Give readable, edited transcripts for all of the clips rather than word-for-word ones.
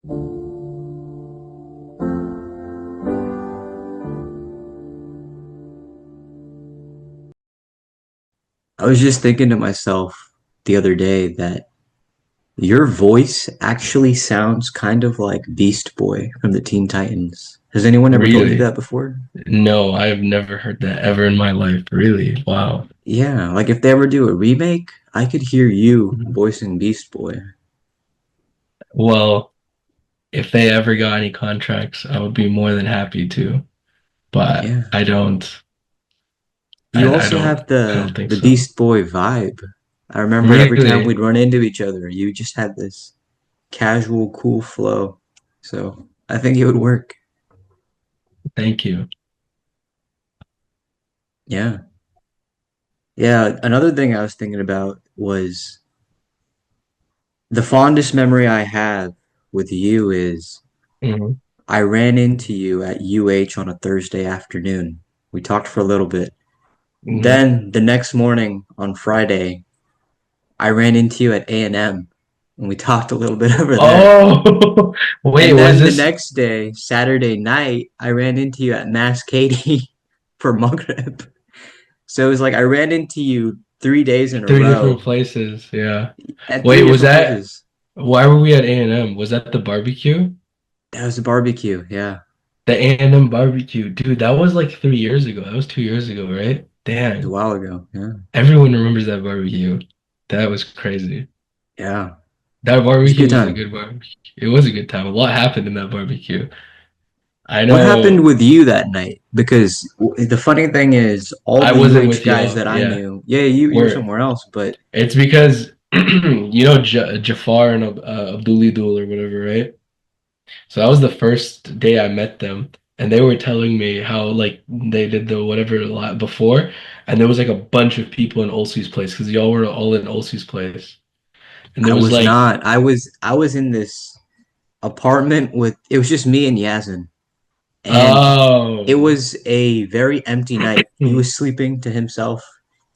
I was just thinking to myself the other day that your voice actually sounds kind of like Beast Boy from the Teen Titans. Has anyone ever told you Really? that before? No, I've never heard that ever in my life. Really? Wow. Yeah, like if they ever do a remake, I could hear you Mhm. voicing Beast Boy. Well, if they ever got any contracts, I would be more than happy to. But Yeah. I don't. You I also don't. have I don't the think the so. Beast Boy vibe. I remember every time Really? we'd run into each other, you just had this casual, cool flow. So I think it would work. Thank you. Yeah. Yeah. Another thing I was thinking about was the fondest memory I have with you is Hmm. I ran into you at UH on a Thursday afternoon. We talked for a little bit. Hmm. Then the next morning on Friday, I ran into you at A&M and we talked a little bit over there. Oh, wait, And was then the this? next day, Saturday night, I ran into you at Mass Katie for Maghreb. So it was like I ran into you 3 days in a Three different row places. Yeah. at Wait, three was different that? places. Why were we at A&M? Was that the barbecue? That was a barbecue. Yeah. The A&M barbecue, dude, that was like 3 years ago. That was 2 years ago, right? It was a Dang. while ago. Yeah. Everyone remembers that barbecue. That was crazy. Yeah. It That was a barbecue good was a time. good barbecue. It was a good time. A lot happened in that barbecue. I What happened know with you that night? Because the funny thing is, all I the wasn't UH with guys y'all. that I Yeah. knew, yeah, you were We're somewhere else, but It's because Jafar and Abdulidul or whatever, right? So that was the first day I met them, and they were telling me how like they did the whatever a lot before, and there was like a bunch of people in Ulci's place because y'all were all in Ulci's place, and there I was was like, not. I was in this apartment with it was just me and Yazin, and it oh, was a very empty night. He was sleeping to himself,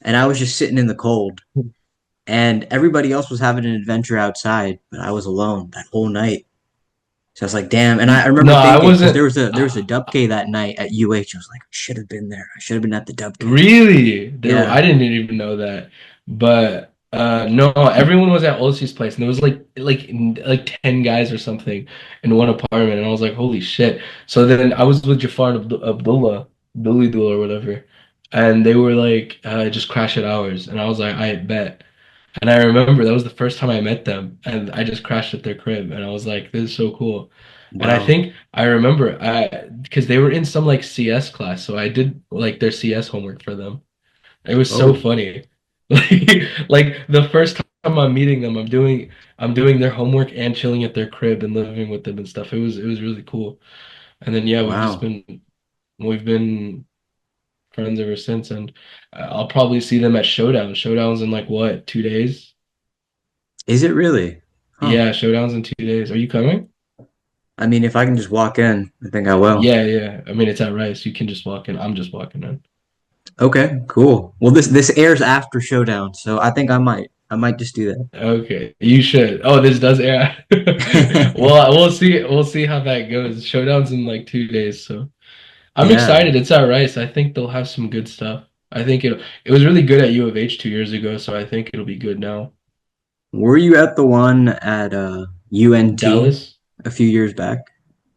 and I was just sitting in the cold, and everybody else was having an adventure outside, but I was alone that whole night. So I was like, damn. And I no, remember I thinking because there wasn't. was a Dubcay that night at UH. I was like, I should have been there. I should have been at the Dubcay. Really? I Yeah, didn't even know that. But no, everyone was at Ulci's place and there was like 10 guys or something in one apartment and I was like, "Holy shit." So then I was with Jafar and Abdullah, Billy Dul or whatever. And they were like, just crash at ours. And I was like, I bet. And I remember that was the first time I met them and I just crashed at their crib and I was like, this is so cool. And I wow. think I remember because they were in some like CS class, so I did like their CS homework for them. It was so Oh, funny. Like the first time I'm meeting them, I'm doing their homework and chilling at their crib and living with them and stuff. It was really cool. And then yeah, wow. we've been friends ever since. And I'll probably see them at Showdown. Showdown's in like what, 2 days? Is it really? Huh. Yeah, Showdown's in 2 days. Are you coming? I mean, if I can just walk in, I think I will. Yeah, yeah. I mean, it's at Rice. You can just walk in. I'm just walking in. Okay, cool. Well, this airs after Showdown, so I think I might just do Okay, you should. Oh, this does air. that. Well, we'll see. We'll see how that goes. Showdown's in like 2 days, so I'm Yeah. excited. It's at Rice. I think they'll have some good stuff. I think it was really good at U of H 2 years ago, so I think it'll be good now. Were you at the one at UNT Dallas, a few years back?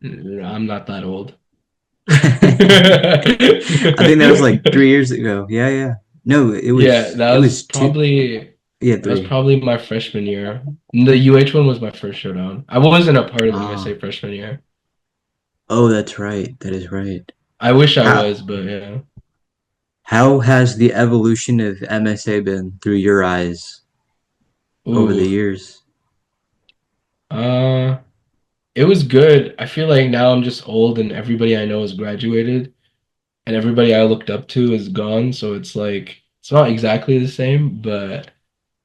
I'm not that old. I think that was like 3 years ago. Yeah, yeah. No, it Yeah, was that it was was two. probably Yeah, that was three. probably my freshman year. The UH one was my first showdown. I wasn't a part of Ah, MSA freshman year. oh, that's right. That is right. I wish I How was, but yeah. how has the evolution of MSA been through your eyes over the Ooh. years? Uh, it was good. I feel like now I'm just old and everybody I know has graduated and everybody I looked up to is gone. So it's like it's not exactly the same, but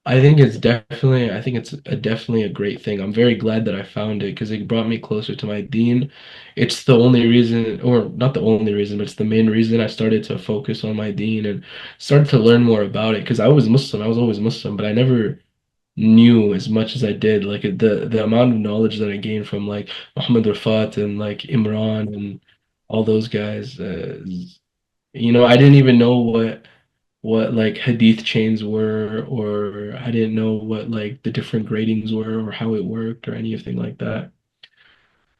I think it's definitely a great thing. I'm very glad that I found it because it brought me closer to my dean. It's the only reason, or not the only reason, but it's the main reason I started to focus on my dean and started to learn more about it because I was Muslim. I was always Muslim, but I never knew as much as I did. Like the amount of knowledge that I gained from like Muhammad Rafat and like Imran and all those guys. I didn't even know what like hadith chains were, or I didn't know what like the different gradings were, or how it worked, or anything like that.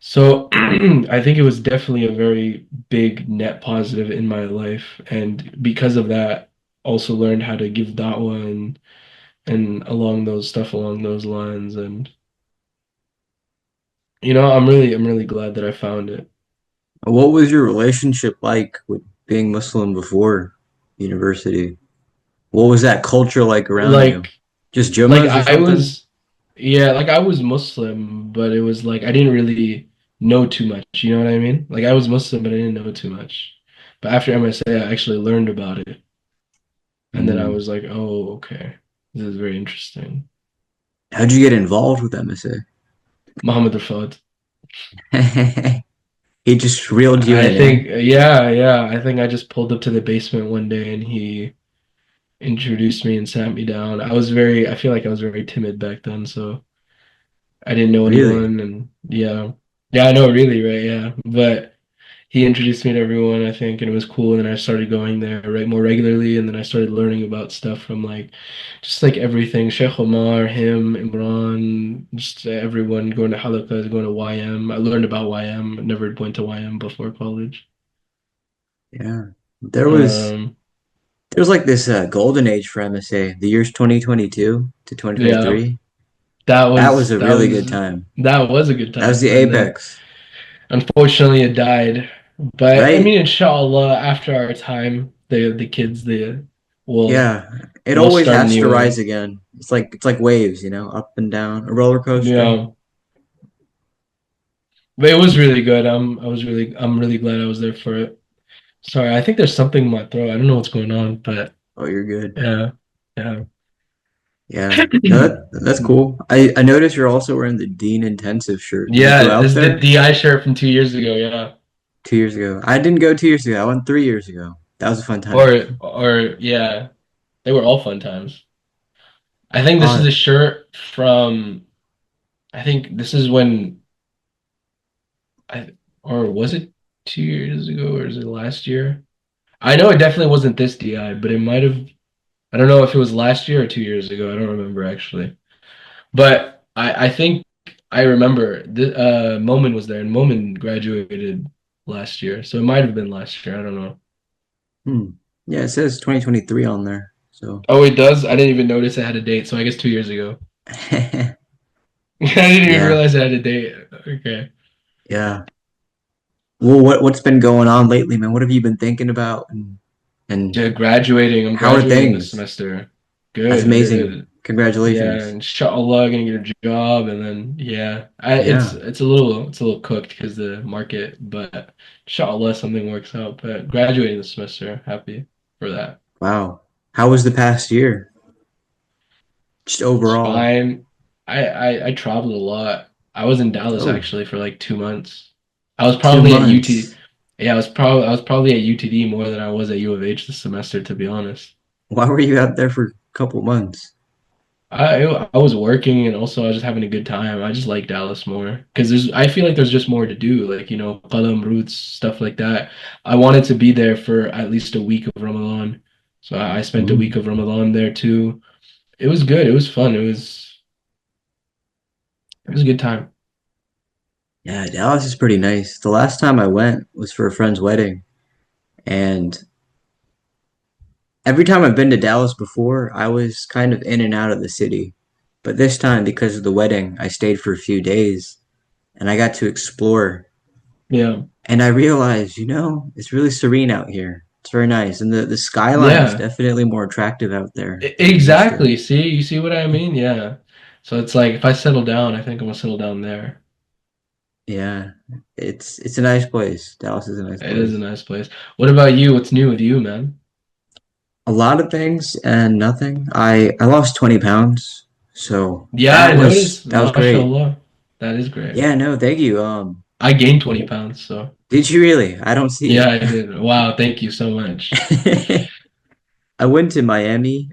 So I think it was definitely a very big net positive in my life, and because of that, also learned how to give da'wah and along those lines. And I'm really glad that I found it. What was your relationship like with being Muslim before university? What was that culture like around you? Like Just like Jummas or I something? was yeah, like I was Muslim, but it was like I didn't really know too much, you know what I mean? Like I was Muslim, but I didn't know too much. But after MSA, I actually learned about it. And then I Mm. was like, oh, okay. This is very interesting. How'd you get involved with MSA? Muhammad Rafad. He just reeled you I in, eh? think, yeah, yeah. I think I just pulled up to the basement one day and he introduced me and sat me down. I feel like I was very timid back then, so I didn't know Really? anyone. And yeah, yeah, I know, really, right? Yeah. But he introduced me to everyone, I think, and it was cool. And then I started going there right more regularly, and then I started learning about stuff from like just like everything. Sheikh Omar, him, Imran, just everyone going to halakas, going to YM. I learned about YM. Never went to YM before college. Yeah. There was Um, there was like this golden age for MSA, the years 2022 to yeah, 2023. that That was was a that really good was time. that was a good That was time. the And then apex, unfortunately it died. But I right? mean, inshallah, after our time, the kids, will Yeah. It will always start has to new. rise And again. It's like waves, up and down, a roller coaster. yeah. But it was really good. I'm really glad I was there for it. Sorry, I think there's something in my throat. I don't know what's going on, but Oh, you're good. yeah, yeah. Yeah. No, that's cool. I noticed you're also wearing the Dean Intensive shirt. Did you go Yeah, this out is the there DI shirt from 2 years ago, yeah. 2 years ago? I didn't go 2 years ago. I went 3 years ago. That was a fun time. Or yeah, they were all fun times. I think this is Uh, a shirt from I think this is when I or was it 2 years ago or is it last year? I know it definitely wasn't this DI, but it might have I don't know if it was last year or 2 years ago. I don't remember actually. But I think I remember the Momin was there, and Momin graduated last year, so it might have been last year. I don't know. hmm. Yeah, it says 2023 on there. So, Oh, it does. I didn't even notice it had a date, so I guess 2 years ago. I didn't even yeah, realize it had a date. Okay. yeah. Well, what's been going on lately, man? What have you been thinking about, and Yeah, graduating. I'm how are graduating this things? semester. That's Good, amazing. good. Yeah, Congratulations. inshallah, gonna get a job, and then yeah, Yeah. it's a little cooked because the market, but inshallah something works out. But graduating this semester, happy for that. Wow. How was the past year? Just It's overall. fine. I traveled a lot. I was in Dallas Oh, actually for like 2 months. I was two probably at UT. months. Yeah, I was probably at UTD more than I was at U of H this semester, to be honest. Why were you out there for a couple months? I was working and also I was just having a good time. I just like Dallas more because I feel like there's just more to do, like Qalam roots stuff like that. I wanted to be there for at least a week of Ramadan, so I spent a week Mm. of Ramadan there too. It was good. It was fun. It was a good time. Yeah, Dallas is pretty nice. The last time I went was for a friend's wedding, and every time I've been to Dallas before, I was kind of in and out of the city. But this time, because of the wedding, I stayed for a few days and I got to explore. Yeah, And I realized, it's really serene out here. It's very nice. And the skyline is yeah. definitely more attractive out there than I'm used to. Exactly. See, you see what I mean? Yeah. So it's like if I settle down, I think I'm gonna settle down there. Yeah, it's a nice place. Dallas is a nice It is a place. nice place. What about you? What's new with you, man? A lot of things and nothing. I lost 20 pounds, so Yeah, that I was noticed. that was great. MashaAllah. That is great. Yeah, no, thank you. I gained 20 pounds, so Did you really? I don't see yeah, it. I did. Wow, thank you so much. I went to Miami.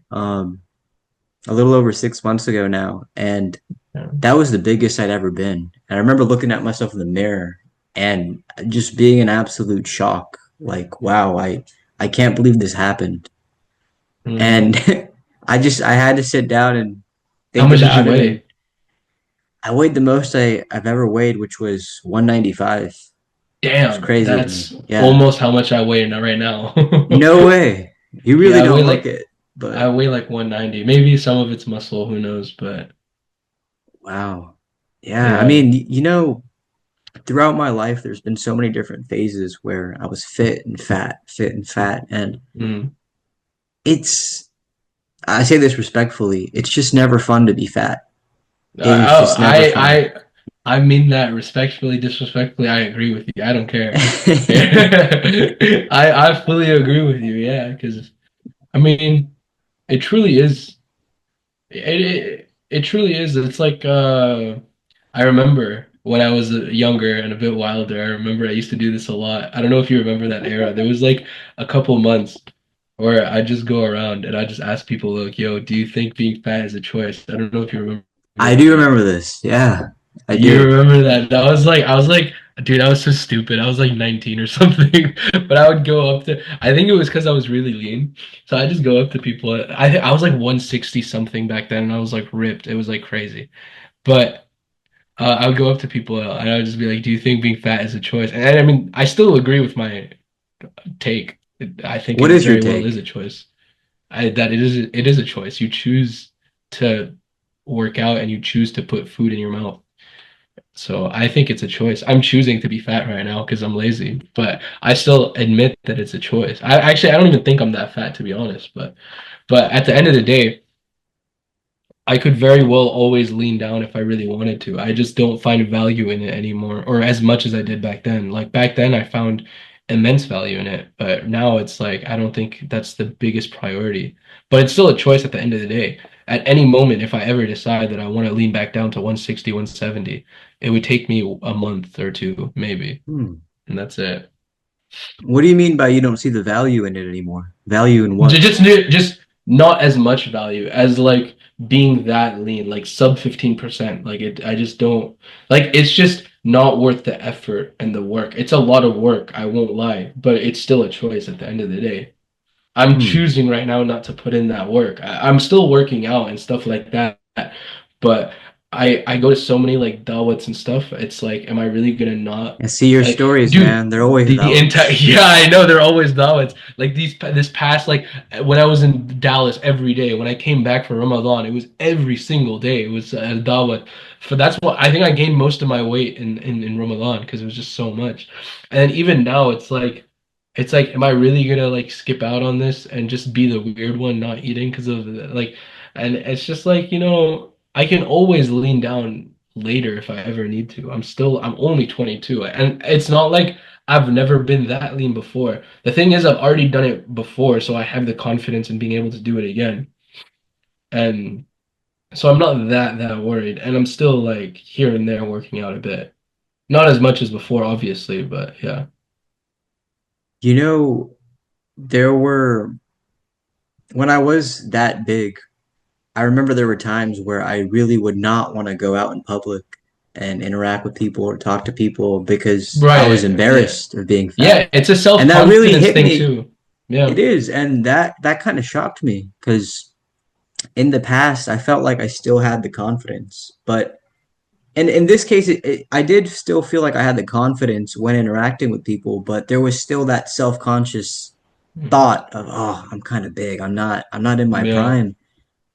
a little over 6 months ago now, and Yeah. that was the biggest I'd ever been. And I remember looking at myself in the mirror and just being in absolute shock. Like, wow, I can't believe this happened. And Mm. I had to sit down and How think much did you about it. And weigh? I weighed the most I've ever weighed, which was 195. It's Damn, crazy to me. that's Yeah. almost how much I weigh right now. No way. You really Yeah, don't look it, I but weigh like 190. Maybe some of it's muscle, who knows, but wow. Yeah, I yeah. mean, throughout my life, there's been so many different phases where I was fit and fat, and Mm. it's, I say this respectfully, it's just never fun to be fat. It is Oh, just never fun. I mean that respectfully, disrespectfully. I agree with you. I don't care. I fully agree with you. Yeah, because I mean, it truly is. It truly is. It's like I remember when I was younger and a bit wilder. I remember I used to do this a lot. I don't know if you remember that era. There was like a couple months where I just go around and I just ask people like, "Yo, do you think being fat is a choice?" I don't know if you remember I that do yet. remember this. Yeah, I You do. remember that? I was like, dude, I was so stupid. I was like 19 or something, but I would go up to, I think it was because I was really lean. So I just go up to people. I was like 160 something back then, and I was like ripped. It was like crazy. But I would go up to people and I would just be like, "Do you think being fat is a choice?" And I mean, I still agree with my take. I think What it is your very well is take? a choice. That it is a choice. You choose to work out and you choose to put food in your mouth. So I think it's a choice. I'm choosing to be fat right now because I'm lazy, but I still admit that it's a choice. I don't even think I'm that fat to be honest, but at the end of the day, I could very well always lean down if I really wanted to. I just don't find value in it anymore, or as much as I did back then. Like back then, I found immense value in it, but now it's like I don't think that's the biggest priority. But it's still a choice at the end of the day. At any moment, if I ever decide that I want to lean back down to 160, 170, it would take me a month or two, maybe, Hmm. and that's it. What do you mean by you don't see the value in it anymore? Value in what? Just not as much value as like being that lean, like sub 15%. Like it, I just don't like it's just not worth the effort and the work. It's a lot of work, I won't lie, but it's still a choice at the end of the day. I'm Hmm. choosing right now not to put in that work. I'm still working out and stuff like that, but I go to so many like dawats and stuff. It's like, am I really gonna not I see your like, stories, dude? man. They're always The entire thoughts. yeah, I know they're always dawats. Like this past like when I was in Dallas every day. When I came back for Ramadan, it was every single day. It was a dawat. For that's what I think I gained most of my weight in Ramadan because it was just so much. And even now, it's like, am I really gonna like skip out on this and just be the weird one not eating because of like, and it's just like, I can always lean down later if I ever need to. I'm only 22, and it's not like I've never been that lean before. The thing is, I've already done it before, so I have the confidence in being able to do it again. And so I'm not that worried, and I'm still like here and there working out a bit. Not as much as before, obviously, but yeah. You know, there were, when I was that big, I remember there were times where I really would not want to go out in public and interact with people or talk to people because I was Right. Yeah. embarrassed of being fat. Yeah, it's a And that really self-confidence hit thing me. too. It Yeah. is. And that kind of shocked me because in the past I felt like I still had the confidence. But and in this case I did still feel like I had the confidence when interacting with people, but there was still that self-conscious Mhm. thought of, oh, I'm kind of big. I'm not in my Yeah. prime.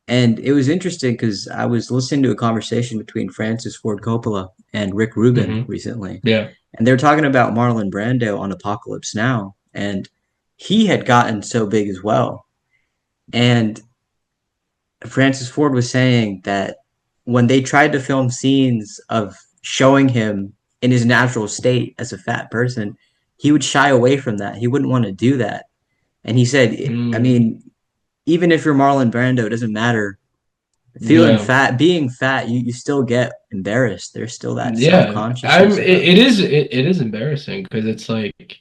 And it was interesting because I was listening to a conversation between Francis Ford Coppola and Rick Rubin Hmm. recently. Yeah. And they're talking about Marlon Brando on Apocalypse Now. And he had gotten so big as well. And Francis Ford was saying that when they tried to film scenes of showing him in his natural state as a fat person, he would shy away from that. He wouldn't want to do that. And he said, I Mm. mean, even if you're Marlon Brando, it doesn't matter. Feeling Yeah. fat, being fat, you still get embarrassed. There's still that Yeah. self-consciousness about it. It is embarrassing because it's like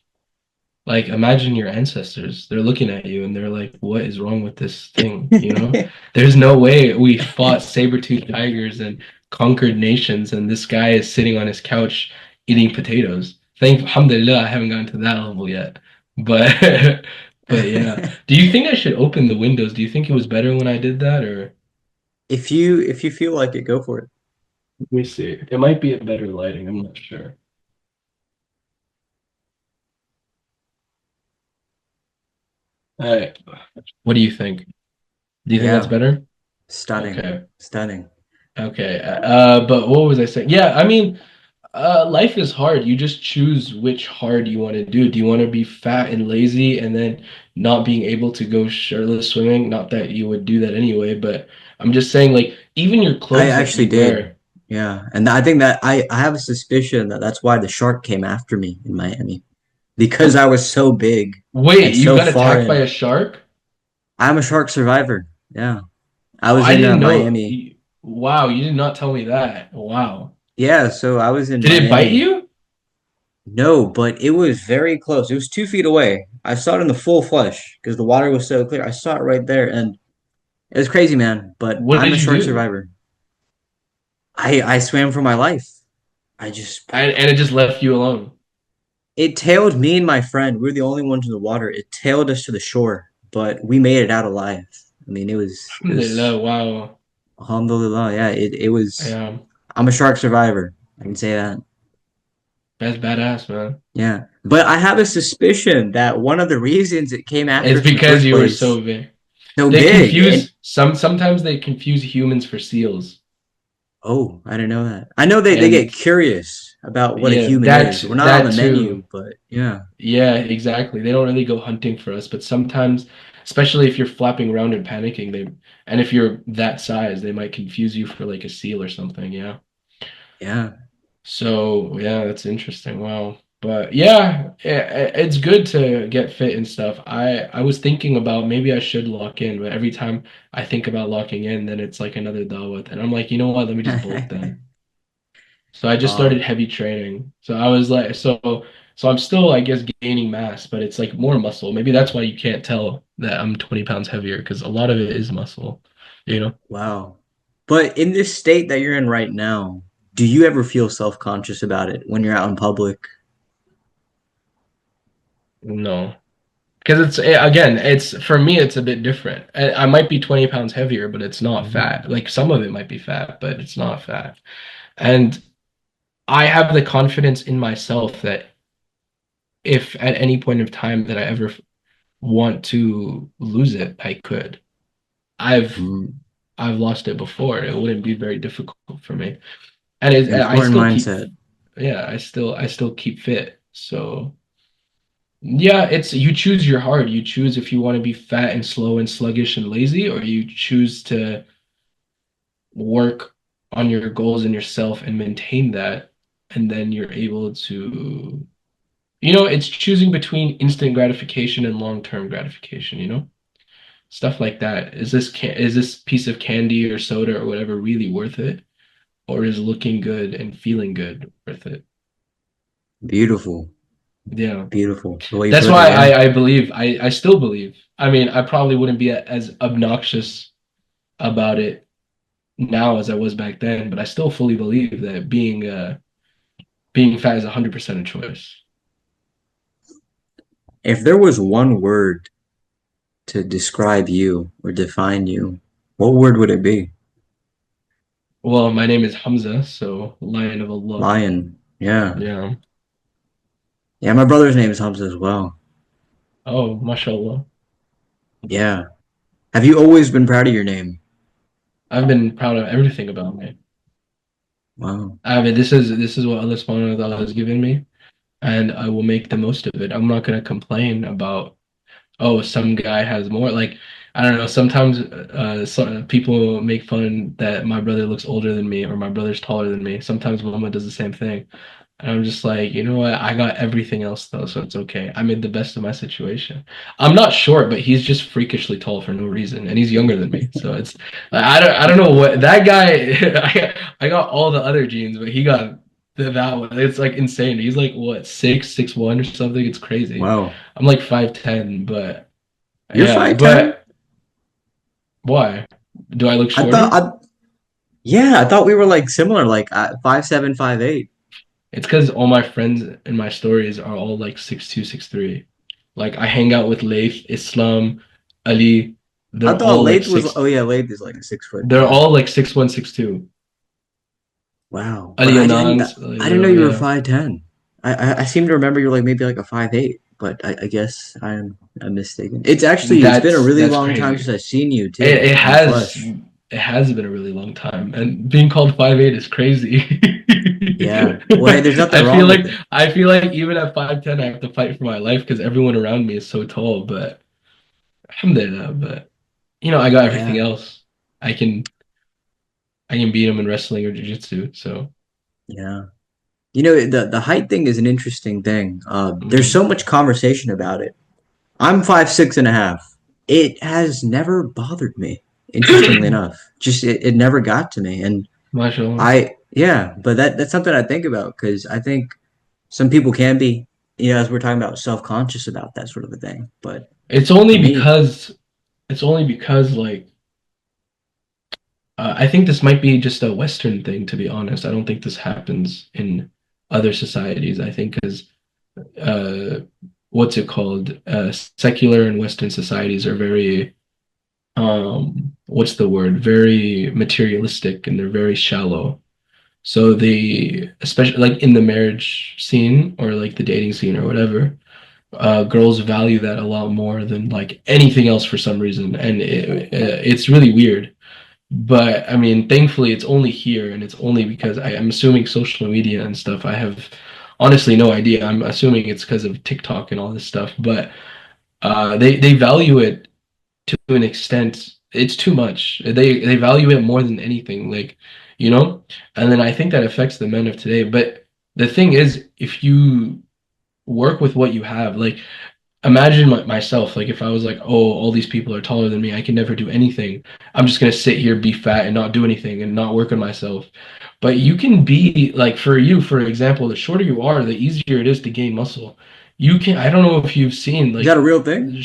Like, imagine your ancestors. They're looking at you and they're like, what is wrong with this thing? You know? There's no way we fought saber-toothed tigers and conquered nations, and this guy is sitting on his couch eating potatoes. Alhamdulillah, I haven't gotten to that level yet. But but yeah. Do you think I should open the windows? Do you think it was better when I did that, or If you feel like it, go for it. let me see. It might be a better lighting, I'm not sure. All right. What do you think? Do you think that's Yeah, better? stunning, Okay. stunning. Okay. But what was I saying? Yeah, I mean, life is hard. You just choose which hard you want to do. Do you want to be fat and lazy and then not being able to go shirtless swimming? Not that you would do that anyway, but I'm just saying, like, even your I clothes that actually you did. wear. Yeah, and I think that I have a suspicion that that's why the shark came after me in Miami because I was so big Wait, and you so got far attacked by in. a shark? I'm a shark survivor. Yeah, I Oh, was I in didn't know. Miami. Wow, you did not tell me that. Wow. Yeah, so I was in Did it bite Miami. you? No, but it was very close. It was 2 feet away. I saw it in the full flush because the water was so clear. I saw it right there, and it was crazy, man. But What I'm did a you shark do? survivor. I swam for my life. I just And it just left you alone. it tailed me and my friend. We were the only ones in the water. It tailed us to the shore, but we made it out alive. I mean, it was Alhamdulillah, wow. alhamdulillah. Yeah, it was. Yeah, I'm a shark survivor. I can say that. that's badass, man. Yeah, but I have a suspicion that one of the reasons it came after It's us in the because first you were place, so big. so They big, and confuse sometimes they confuse humans for seals. oh, I didn't know that. I know they get And curious about what a yeah, human is. We're not on that the too. menu, but yeah, Yeah, exactly. They don't really go hunting for us, but sometimes, especially if you're flapping around and panicking, and if you're that size, they might confuse you for like a seal or something, yeah. yeah. So, yeah, that's interesting. Wow. But yeah, it's good to get fit and stuff. I was thinking about maybe I should lock in, but every time I think about locking in, then it's like another dawah. And I'm like, you know what? Let me just bulk then. So I just started um, heavy training. So I was like, so I'm still, I guess, gaining mass, but it's like more muscle. Maybe that's why you can't tell that I'm 20 pounds heavier because a lot of it is muscle, you know? wow. But in this state that you're in right now, do you ever feel self-conscious about it when you're out in public? No. Because again, it's for me, it's a bit different. I might be 20 pounds heavier, but it's not fat. Mm. Like some of it might be fat, but it's not fat. And I have the confidence in myself that if at any point of time that I ever want to lose it, I could. I've Mm. I've lost it before. It wouldn't be very difficult for me. And I Important still keep, mindset. yeah, I still keep fit. So yeah, it's you choose your hard. You choose if you want to be fat and slow and sluggish and lazy, or you choose to work on your goals and yourself and maintain that, and then you're able to, it's choosing between instant gratification and long-term gratification, stuff like that. Is this piece of candy or soda or whatever really worth it? Or is looking good and feeling good worth it? Beautiful. Yeah. Beautiful. The way you That's put it, why yeah. I believe, I still believe. I mean, I probably wouldn't be as obnoxious about it now as I was back then, but I still fully believe that being fat is 100% a choice. If there was one word to describe you or define you, what word would it be? Well, my name is Hamza, so Lion of Allah. Lion. Yeah. Yeah. Yeah, my brother's name is Hamza as well. Oh, mashallah. Yeah. Have you always been proud of your name? I've been proud of everything about me. Wow. I mean, this is what Allah subhanahu wa ta'ala has given me, and I will make the most of it. I'm not gonna complain about, oh, some guy has more. Like, I don't know. Sometimes some people make fun that my brother looks older than me or my brother's taller than me. Sometimes Mama does the same thing. And I'm just like, you know what? I got everything else though, so it's okay. I made the best of my situation. I'm not short, but he's just freakishly tall for no reason, and he's younger than me. So I don't know what that guy. I got all the other genes, but he got. that one. It's like insane. He's like what, 6'1" or something. It's crazy. Wow. I'm like 5'10", but You're yeah, 5'10"? but why? Do I look I thought shorter? I Yeah, I thought we were like similar, like 5'7", 5'8". It's because all my friends in my stories are all like 6'2", 6'3". Like I hang out with Laith, Islam, Ali. I They're thought all like Lath was. six. Oh yeah, Lath is like a 6 foot. They're Yeah. all like 6'1", 6'2". Wow. But Ali Anand, like, I didn't they're know all, you were yeah. 5'10". I seem to remember you were like maybe like a 5'8", but I guess I'm mistaken. It's been a really That's long time crazy. since I've seen you It, too it in the has flesh. it has been a really long time, and being called 5'8" is crazy. Yeah. Well, hey, there's nothing wrong with it. I feel like even at 5'10", I have to fight for my life because everyone around me is so tall. But alhamdulillah, but I got everything Yeah. else. I can I can beat him in wrestling or jiu-jitsu. So Yeah. You know, the height thing is an interesting thing. There's mhm. so much conversation about it. I'm 5'6.5". It has never bothered me. Interestingly enough, just it never got to me, and Mashallah. yeah, but that's something I think about because I think some people can be, as we're talking about, self-conscious about that sort of a thing. But It's for only me, because it's only because like I think this might be just a Western thing, to be honest. I don't think this happens in other societies. I think because uh, what's it called? Secular and Western societies are very, what's the word? Very materialistic and they're very shallow. So they, especially like in the marriage scene or like the dating scene or whatever, girls value that a lot more than like anything else for some reason, and it's really weird. But I mean, thankfully, it's only here, and it's only because I'm assuming social media and stuff. I have honestly no idea. I'm assuming it's because of TikTok and all this stuff. But they value it to an extent. It's too much. They value it more than anything. Like, you know. And then I think that affects the men of today. But the thing is, if you work with what you have, like imagine myself, like if I was like, oh, all these people are taller than me, I can never do anything. I'm just gonna sit here, be fat, and not do anything and not work on myself. But you can be like, for you, for example, the shorter you are, the easier it is to gain muscle. You can, I don't know if you've seen is that a like, real thing?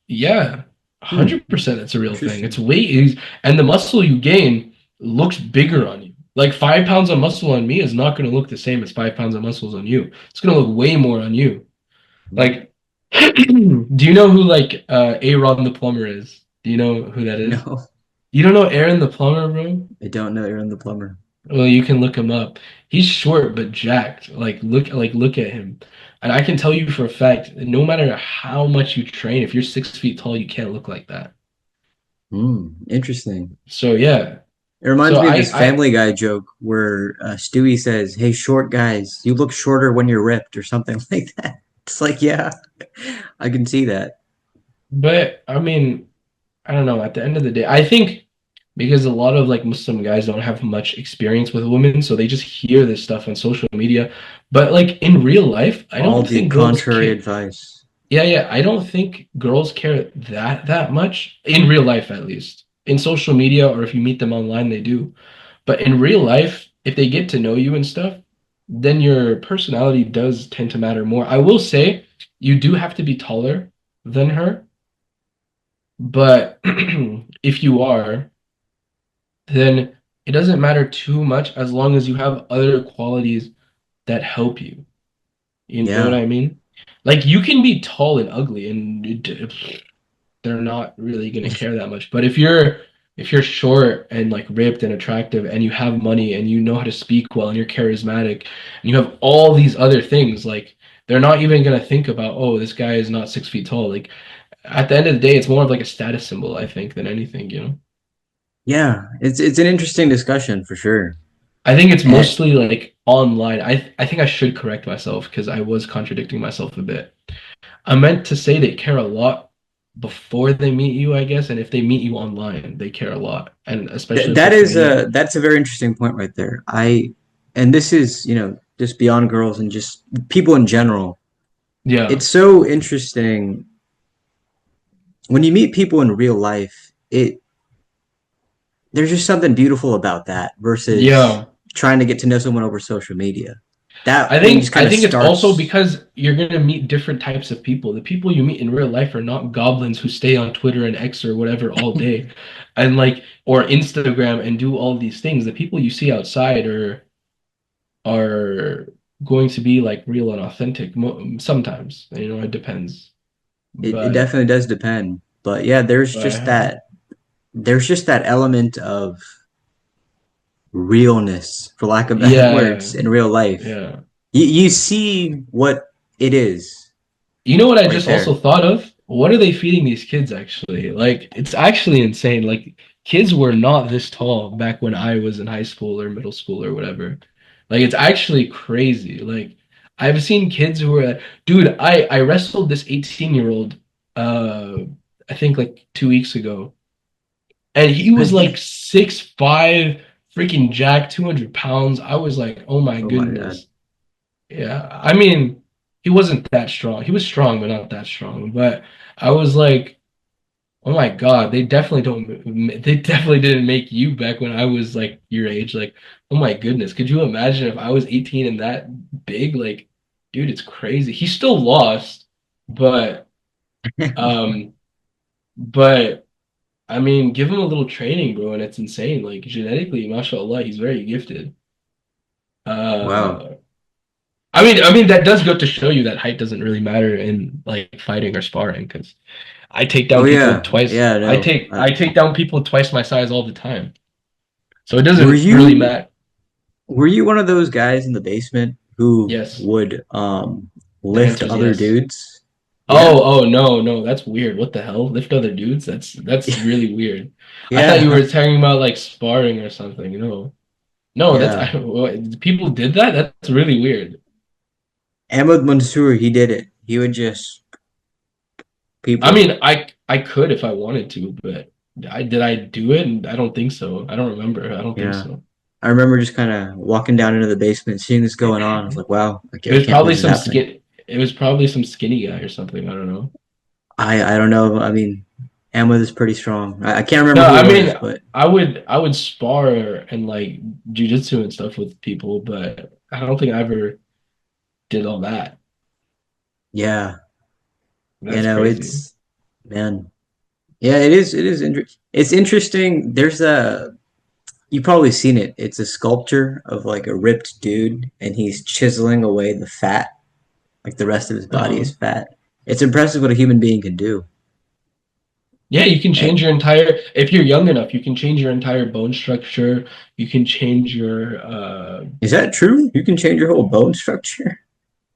yeah, Hmm. 100% it's a real thing. It's Interesting. way easy, and the muscle you gain looks bigger on you. Like 5 pounds of muscle on me is not going to look the same as 5 pounds of muscles on you. It's going to look way more on you. Hmm. Like, do you know who like Aaron the plumber is? Do you know who that is? No, You don't know Aaron the plumber, bro? I don't know. Aaron the plumber. Well, you can look him up. He's short but jacked. Look at him. And I can tell you for a fact, no matter how much you train, if you're 6 feet tall, you can't look like that. Hmm. Interesting. So yeah. It reminds So me of this I Family Guy joke where Stewie says, "Hey, short guys, you look shorter when you're ripped," or something like that. It's like, yeah, I can see that. but I mean, I don't know. At the end of the day, I think because a lot of like Muslim guys don't have much experience with women, so they just hear this stuff on social media. But like in real life, I All don't the think girls contrary care. advice. Yeah, yeah, I don't think girls care that much in real life, at least. In social media or if you meet them online, they do. But in real life, if they get to know you and stuff, then your personality does tend to matter more. I will say you do have to be taller than her, but if you are, then it doesn't matter too much as long as you have other qualities that help you. You know what Yeah, I mean? Like you can be tall and ugly and they're not really going to care that much. But if you're short and like ripped and attractive and you have money and you know how to speak well and you're charismatic and you have all these other things, like they're not even going to think about, oh, this guy is not 6 feet tall. Like at the end of the day, it's more of like a status symbol, I think, than anything, you know? yeah. It's an interesting discussion for sure. I think it's And mostly like online. I think I should correct myself because I was contradicting myself a bit. I meant to say they care a lot before they meet you, I guess, and if they meet you online, they care a lot, and especially with social media. that's a very interesting point right there. And this is, just beyond girls and just people in general. Yeah, It's so interesting when you meet people in real life. There's just something beautiful about that versus yeah, trying to get to know someone over social media. That I one just think kind I of think it's also starts. because you're gonna meet different types of people. The people you meet in real life are not goblins who stay on Twitter and X or whatever all day, and like or Instagram and do all these things. The people you see outside are going to be like real and authentic. Sometimes, it depends. It But definitely does depend, but yeah, but there's just that element of realness, for lack of better yeah, words, in real life. yeah. You see what it is You know what I right just also there. thought of? What are they feeding these kids actually? Like, it's actually insane. Like, kids were not this tall back when I was in high school or middle school or whatever. Like, it's actually crazy. Like, I've seen kids who are, dude, I wrestled this 18-year-old, uh, I think like 2 weeks ago, and he was like 6'5", freaking jack, 200 pounds. I was like, oh my Oh my god. goodness. Yeah, I mean, he wasn't that strong. He was strong, but not that strong. But I was like, oh my God, they definitely don't. They definitely didn't make you back when I was like your age. Like, oh my goodness, could you imagine if I was 18 and that big? Like, dude, it's crazy. He still lost, but um, but I mean, give him a little training, bro, and it's insane. Like genetically, mashallah, he's very gifted. Wow. Uh, I mean that does go to show you that height doesn't really matter in like fighting or sparring because I take Oh down people yeah. twice. Yeah, no. I take down people twice my size all the time, so it Were doesn't really you matter. were you one of those guys in the basement who Yes, would the lift answer is other yes. dudes? Yeah. Oh no no, that's weird. What the hell? Lift other dudes? That's really weird. I thought you Yeah. were talking about like sparring or something. No no, that's Yeah. people did that. That's really weird. Ahmed Mansour, he did it. He would just I people. mean, I could if I wanted to, but I do it? I don't think so. I don't remember. I don't think Yeah. so. I remember just kind of walking down into the basement, seeing this going on. I was like, wow, It I was can't believe probably this is some happening. skin. It was probably some skinny guy or something. I don't know. I don't know. I mean, Ahmed is pretty strong. I can't No, remember who it I mean, was, but I would spar and like jujitsu and stuff with people, but I don't think I ever did all that. yeah, That's crazy. it's man. Yeah, it is. It's interesting. There's a you've probably seen it. It's a sculpture of like a ripped dude, and he's chiseling away the fat. Like the rest of his body Uh-huh. is fat. It's impressive what a human being can do. Yeah, you can Eh, change your entire, if you're young enough, you can change your entire bone structure. You can change your is that true? You can change your whole bone structure.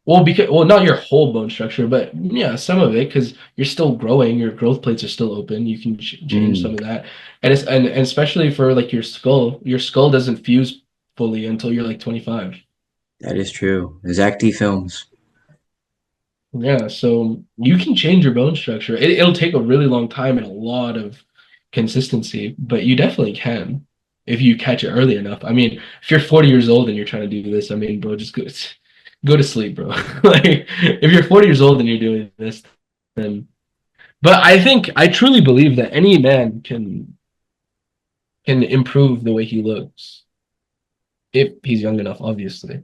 well, not your whole bone structure, but yeah, some of it because you're still growing. Your growth plates are still open. You can change some Mm, of that, and and especially for like your skull doesn't fuse fully until you're like 25. that is true. Zach D films. Yeah, so you can change your bone structure. It'll take a really long time and a lot of consistency, but you definitely can if you catch it early enough. I mean, if you're 40 years old and you're trying to do this, I mean, bro, just go to sleep, bro. Like, if you're 40 years old and you're doing this, then. But I truly believe that any man can improve the way he looks if he's young enough, obviously.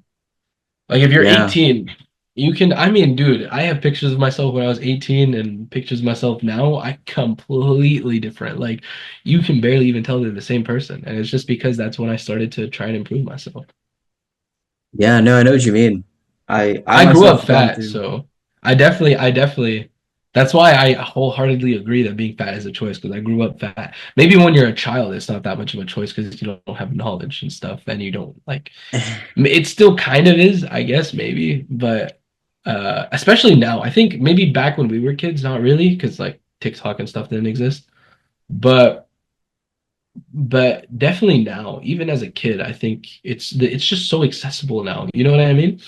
Like if you're Yeah, 18, you can, I mean, dude, I have pictures of myself when I was 18 and pictures of myself now. I completely different. Like you can barely even tell they're the same person. And it's just because that's when I started to try and improve myself. yeah. No, I know what you mean. I I grew myself up have gone fat, through. so I definitely, that's why I wholeheartedly agree that being fat is a choice because I grew up fat. Maybe when you're a child, it's not that much of a choice because you don't have knowledge and stuff and you don't like it still kind of is, I guess, maybe, but especially now. I think maybe back when we were kids, not really, because like TikTok and stuff didn't exist. But definitely now, even as a kid, I think it's just so accessible now. You know what I mean?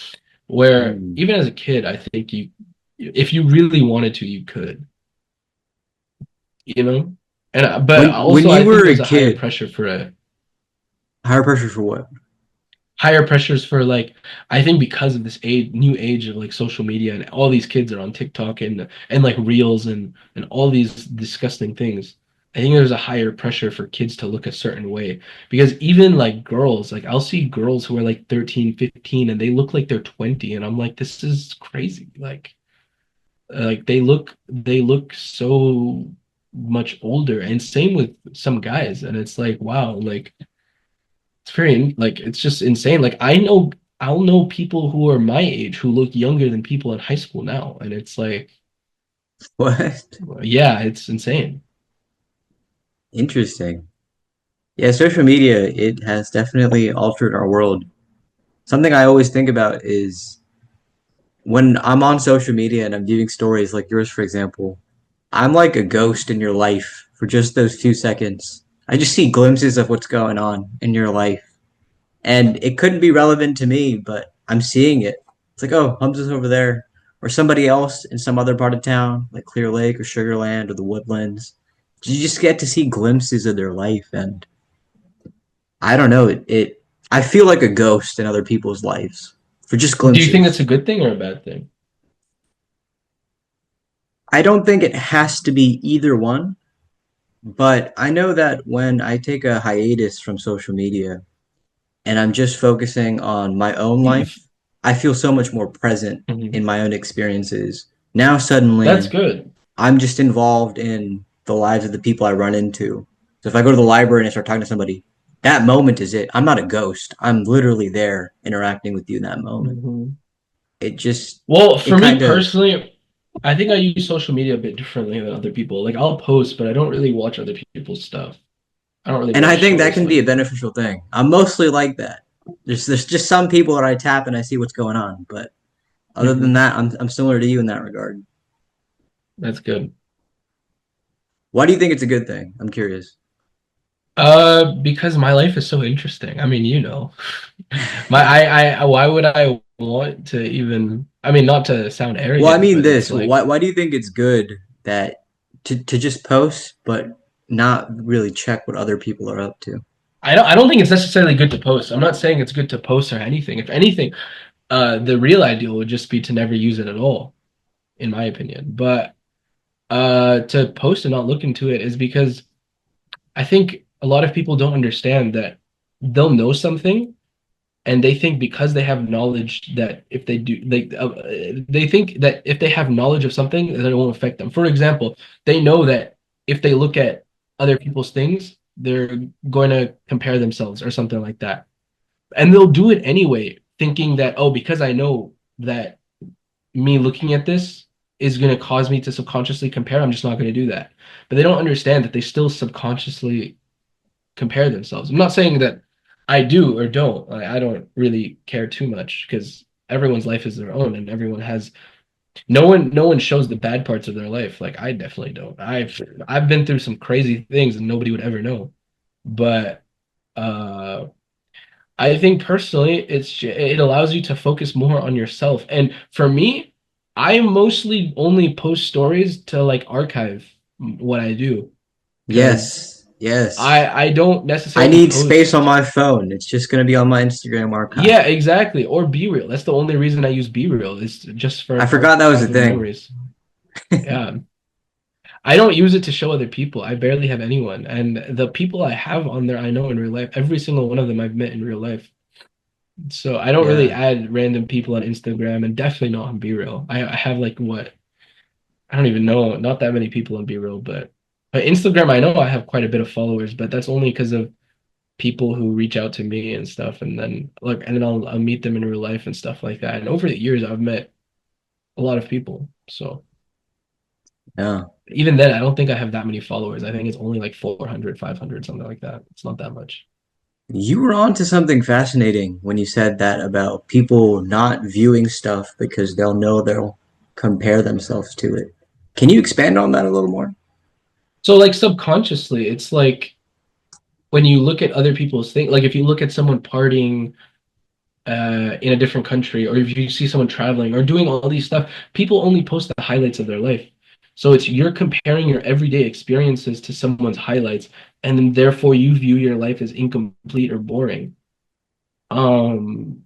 Where Mm. even as a kid, I think you if you really wanted to, you could, you know? And but When also you I think were a there's a higher kid, pressure for a higher pressure for what? higher pressures for like I think because of this age new age of like social media and all these kids are on TikTok and like reels and all these disgusting things. I think there's a higher pressure for kids to look a certain way because even like girls, like I'll see girls who are like 13, 15, and they look like they're 20 and I'm like this is crazy. Like they look so much older and same with some guys and it's like wow, like it's very like it's just insane. Like I'll know people who are my age who look younger than people in high school now and it's like What? yeah, it's insane. Interesting. Yeah, social media, it has definitely altered our world. Something I always think about is when I'm on social media and I'm viewing stories like yours, for example, I'm like a ghost in your life for just those 2 seconds. I just see glimpses of what's going on in your life. And it couldn't be relevant to me, but I'm seeing it. It's like, oh, Hamza's over there, or somebody else in some other part of town, like Clear Lake or Sugarland or the Woodlands. You just get to see glimpses of their life, and I don't know, I feel like a ghost in other people's lives for just Do you think that's glimpses. a good thing or a bad thing? I don't think it has to be either one, but I know that when I take a hiatus from social media, and I'm just focusing on my own life, I feel so much more present Mhm. in my own experiences. Now, That's suddenly, good. I'm just involved in the lives of the people I run into. So if I go to the library and I start talking to somebody, that moment is it. I'm not a ghost. I'm literally there interacting with you in that moment. Mhm. It just, Well, it for me kind of, personally, I think I use social media a bit differently than other people. Like I'll post, but I don't really watch other people's stuff. I don't really and I watch think that shows can be a like. beneficial thing. I'm mostly like that. There's just some people that I tap and I see what's going on, but other than Mhm. that, I'm similar to you in that regard. That's good. Why do you think it's a good thing? I'm curious. Because my life is so interesting. I mean, you know, why would I want to even, I mean, not to sound Well, I arrogant, mean but it's this. like, Why do you think it's good that to just post but not really check what other people are up to? I don't think it's necessarily good to post. I'm not saying it's good to post or anything. If anything, the real ideal would just be to never use it at all, in my opinion. But to post and not look into it is because I think a lot of people don't understand that they'll know something and they think because they have knowledge that if they do they think that if they have knowledge of something that it won't affect them. For example, they know that if they look at other people's things, they're going to compare themselves or something like that. And they'll do it anyway, thinking that, oh, because I know that me looking at this is going to cause me to subconsciously compare, I'm just not going to do that. But they don't understand that they still subconsciously compare themselves. I'm not saying that I do or don't. I don't really care too much because everyone's life is their own and everyone has no one shows the bad parts of their life. Like I definitely don't. I've been through some crazy things and nobody would ever know. But uh I think personally it allows you to focus more on yourself. And for me, I mostly only post stories to like archive what I do because Yes, yes. I don't I necessarily need space on post. my phone. It's just gonna be on my Instagram archive. Yeah, exactly. Or Be Real. That's the only reason I use Be Real is just for I an forgot that was a archive of thing. memories. Yeah. I don't use it to show other people. I barely have anyone. And the people I have on there, I know in real life. Every single one of them I've met in real life. So I don't really Yeah, add random people on Instagram and definitely not on Be Real. I have like what? I don't even know. Not that many people on Be Real, but Instagram, I know I have quite a bit of followers, but that's only because of people who reach out to me and stuff and then like and then I'll meet them in real life and stuff like that. And over the years I've met a lot of people. So yeah. even then I don't think I have that many followers. I think it's only like 400, 500, something like that. It's not that much. You were on to something fascinating when you said that about people not viewing stuff because they'll know they'll compare themselves to it. Can you expand on that a little more? So like subconsciously, it's like when you look at other people's things, like if you look at someone partying in a different country, or if you see someone traveling or doing all these stuff, people only post the highlights of their life. So it's you're comparing your everyday experiences to someone's highlights, and then therefore you view your life as incomplete or boring. Um,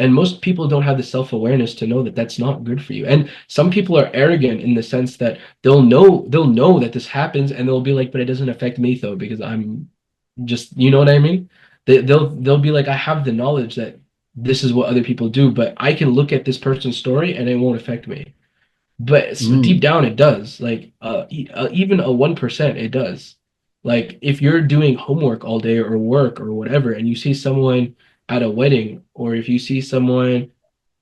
And most people don't have the self-awareness to know that that's not good for you. And some people are arrogant in the sense that they'll know that this happens and they'll be like, but it doesn't affect me though, because I'm just, you know what I mean? They'll be like, I have the knowledge that this is what other people do, but I can look at this person's story and it won't affect me. But deep Mm. down, it does. Like, even a 1%, it does. Like, if you're doing homework all day or work or whatever, and you see someone at a wedding, or if you see someone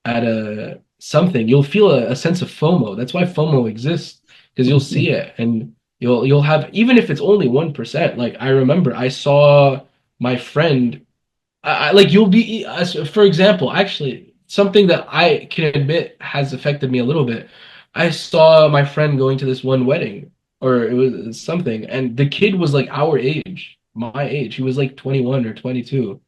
at a something, you'll feel a sense of FOMO. That's why FOMO exists, because you'll see it and you'll have, even if it's only 1%. Like, I remember I saw my friend like you'll be for example, actually something that I can admit has affected me a little bit. I saw my friend going to this one wedding, or it was something, and the kid was like our age, my age. He was like 21 or 22.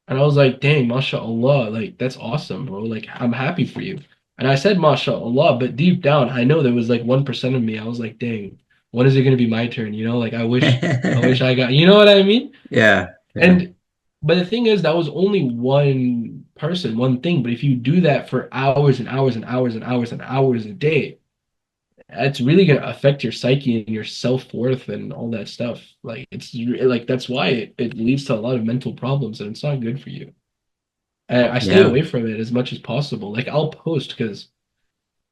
And I was like, dang, mashallah, like that's awesome, bro. Like I'm happy for you. And I said mashallah, but deep down I know there was like 1% of me. I was like, dang, when is it gonna be my turn? Like I wish I got, you know what I mean? Yeah, yeah, And but the thing is, that was only one person, one thing. But if you do that for hours and hours and hours and hours and hours a day, it's really gonna affect your psyche and your self-worth and all that stuff. Like like that's why it leads to a lot of mental problems and it's not good for you. And I stay yeah. away from it as much as possible. Like I'll post because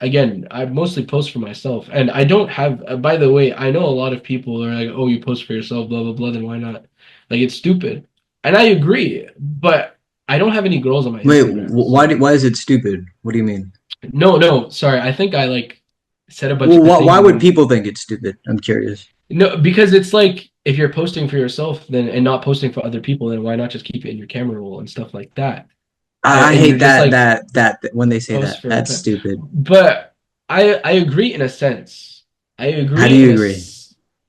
again, I mostly post for myself, and I don't have. By the way, I know a lot of people are like, "Oh, you post for yourself, blah blah blah." Then why not? Like it's stupid, and I agree. But I don't have any girls on my Wait, Instagram, so why is it stupid? What do you mean? no, no, sorry. I think I like said a bunch Well, of why things would and people think it's stupid? I'm curious. no, because it's like if you're posting for yourself, then and not posting for other people, then why not just keep it in your camera roll and stuff like that? I And you're hate just like that when they say post that. for the That's pen. stupid. But I agree in a sense. I How do agree you agree?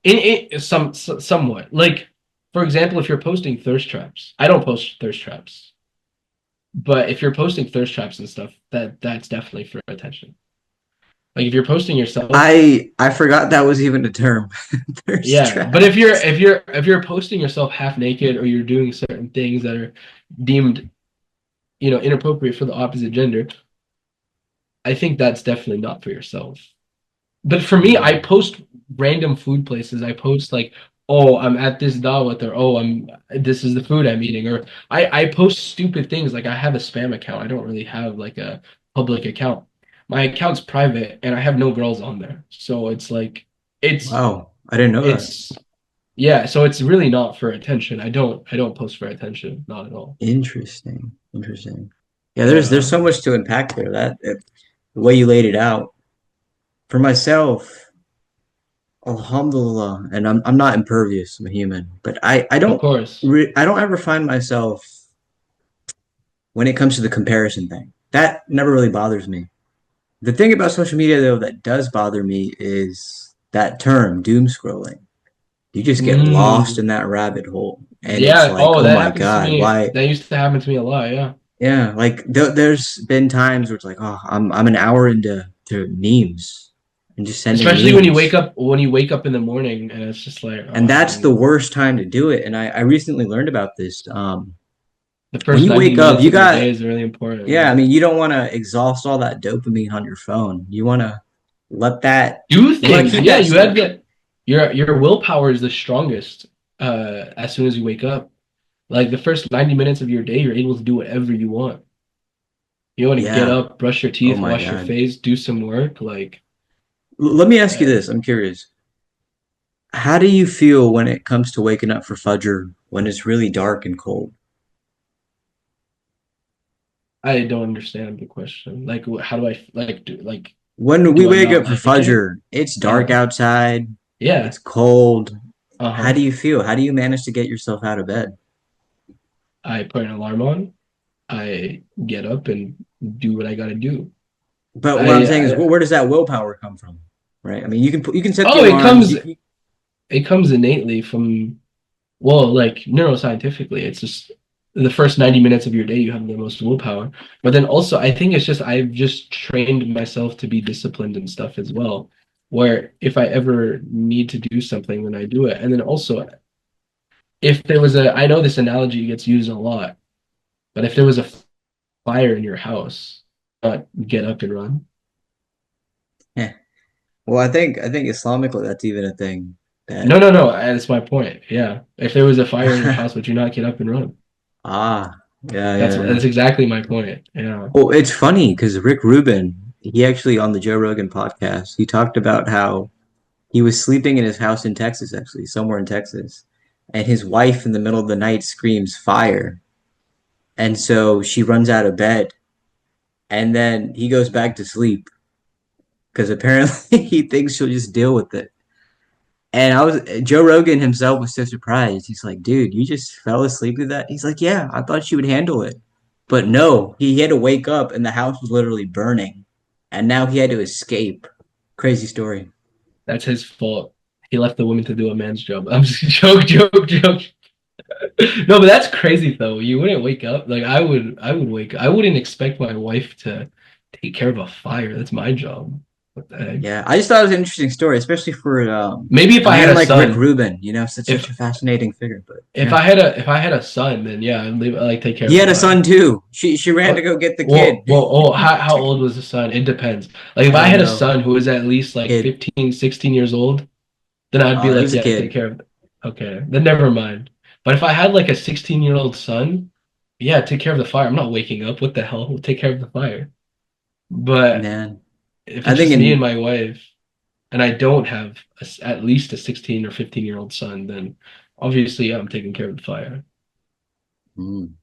in somewhat. Like for example, if you're posting thirst traps, I don't post thirst traps. But if you're posting thirst traps and stuff, that's definitely for attention. Like if you're posting yourself, I forgot that was even a term. Thirst yeah. But traps. if you're posting yourself half naked or you're doing certain things that are deemed, inappropriate for the opposite gender, I think that's definitely not for yourself. But for me, I Mm. post random food places. I post like, oh, I'm at this dawat, or oh, this is the food I'm eating, or I post stupid things. Like I have a spam account. I don't really have like a public account. My account's private, and I have no girls on there. So it's like, it's Wow, I didn't know that. it's yeah. So it's really not for attention. I don't post for attention, not at all. Interesting. Interesting. Yeah, there's Yeah, so much to unpack there. The way you laid it out. For myself, alhamdulillah, and I'm not impervious. I'm a human, but of course. I don't ever find myself when it comes to the comparison thing. That never really bothers me. The thing about social media though that does bother me is that term doom scrolling. You just get lost Mm. in that rabbit hole, and it's Yeah. like, Oh, oh that my happens to god, me. why? That used to happen to me a lot. Yeah. Yeah, like there's been times where it's like, oh, I'm an hour into to memes and just sending Especially memes, when you wake up in the morning and it's just like, oh, and I that's the didn't. worst time to do it. And I recently learned about this. The When first you 90 wake up, minutes you of your got day is really important. yeah. I Yeah. mean, you don't want to exhaust all that dopamine on your phone. You want to let that. Do You want to things. keep Yeah, that you have stuff. that. Your willpower is the strongest as soon as you wake up. Like the first 90 minutes of your day, you're able to do whatever you want. You want to get Yeah. up, brush your Oh teeth, my wash your God. face, do some work. Like, Let me ask you uh, this. I'm curious. How do you feel when it comes to waking up for Fajr when it's really dark and cold? I don't understand the question. Like, how do I like When we do I wake not up for like it? Fajr, it's dark Uh-huh. outside, Yeah. it's cold. How Uh-huh. do you feel? How do you manage to get yourself out of bed? I put an alarm on. I get up and do what I gotta do. But what I'm I, saying is, I where does that willpower come from? Right? I mean, you can set the oh, it alarms. comes it comes innately from well, like neuroscientifically, it's just the first 90 minutes of your day you have the most willpower. But then also I think it's just I've just trained myself to be disciplined and stuff as well. Where if I ever need to do something, then I do it. And then also if there was a I know this analogy gets used a lot, but if there was a fire in your house, not get up and run. Yeah. Well, I think Islamically that's even a thing that No, no, no. That's my point. Yeah. If there was a fire in your house, would you not get up and run? ah, yeah, That's yeah, yeah. that's exactly my point. Yeah. Well, it's funny because Rick Rubin, he actually on the Joe Rogan podcast, he talked about how he was sleeping in his house in Texas, actually, somewhere in Texas, and his wife in the middle of the night screams fire, and so she runs out of bed, and then he goes back to sleep because apparently he thinks she'll just deal with it. And Joe Rogan himself was so surprised. He's like, dude, you just fell asleep with that? He's like, yeah, I thought she would handle it. But no, he had to wake up and the house was literally burning. And now he had to escape. Crazy story. That's his fault. He left the woman to do a man's job. I'm just joke. No, but that's crazy though. You wouldn't wake up. Like I would wake I wouldn't expect my wife to take care of a fire. That's my job. What the heck? Yeah, I just thought it was an interesting story, especially for Maybe if a I had man a like Rick son, Rubin, such if a fascinating figure. But if yeah. I had a son, then yeah, I'd leave like take care He of the had a son fire. too. She ran to What? go get the kid. Well, how old was the son? It depends. Like if I I don't had a know. son who was at least like Kid. 15, 16 years old, then I'd be It like, was a yeah, take kid. care of it. Okay, then never mind. But if I had like a 16-year-old son, yeah, take care of the fire. I'm not waking up. What the hell? We'll take care of the fire. But Man. if I it's think just me and in my wife, and I don't have at least a 16 or 15-year-old son, then obviously I'm taking care of the fire. mm.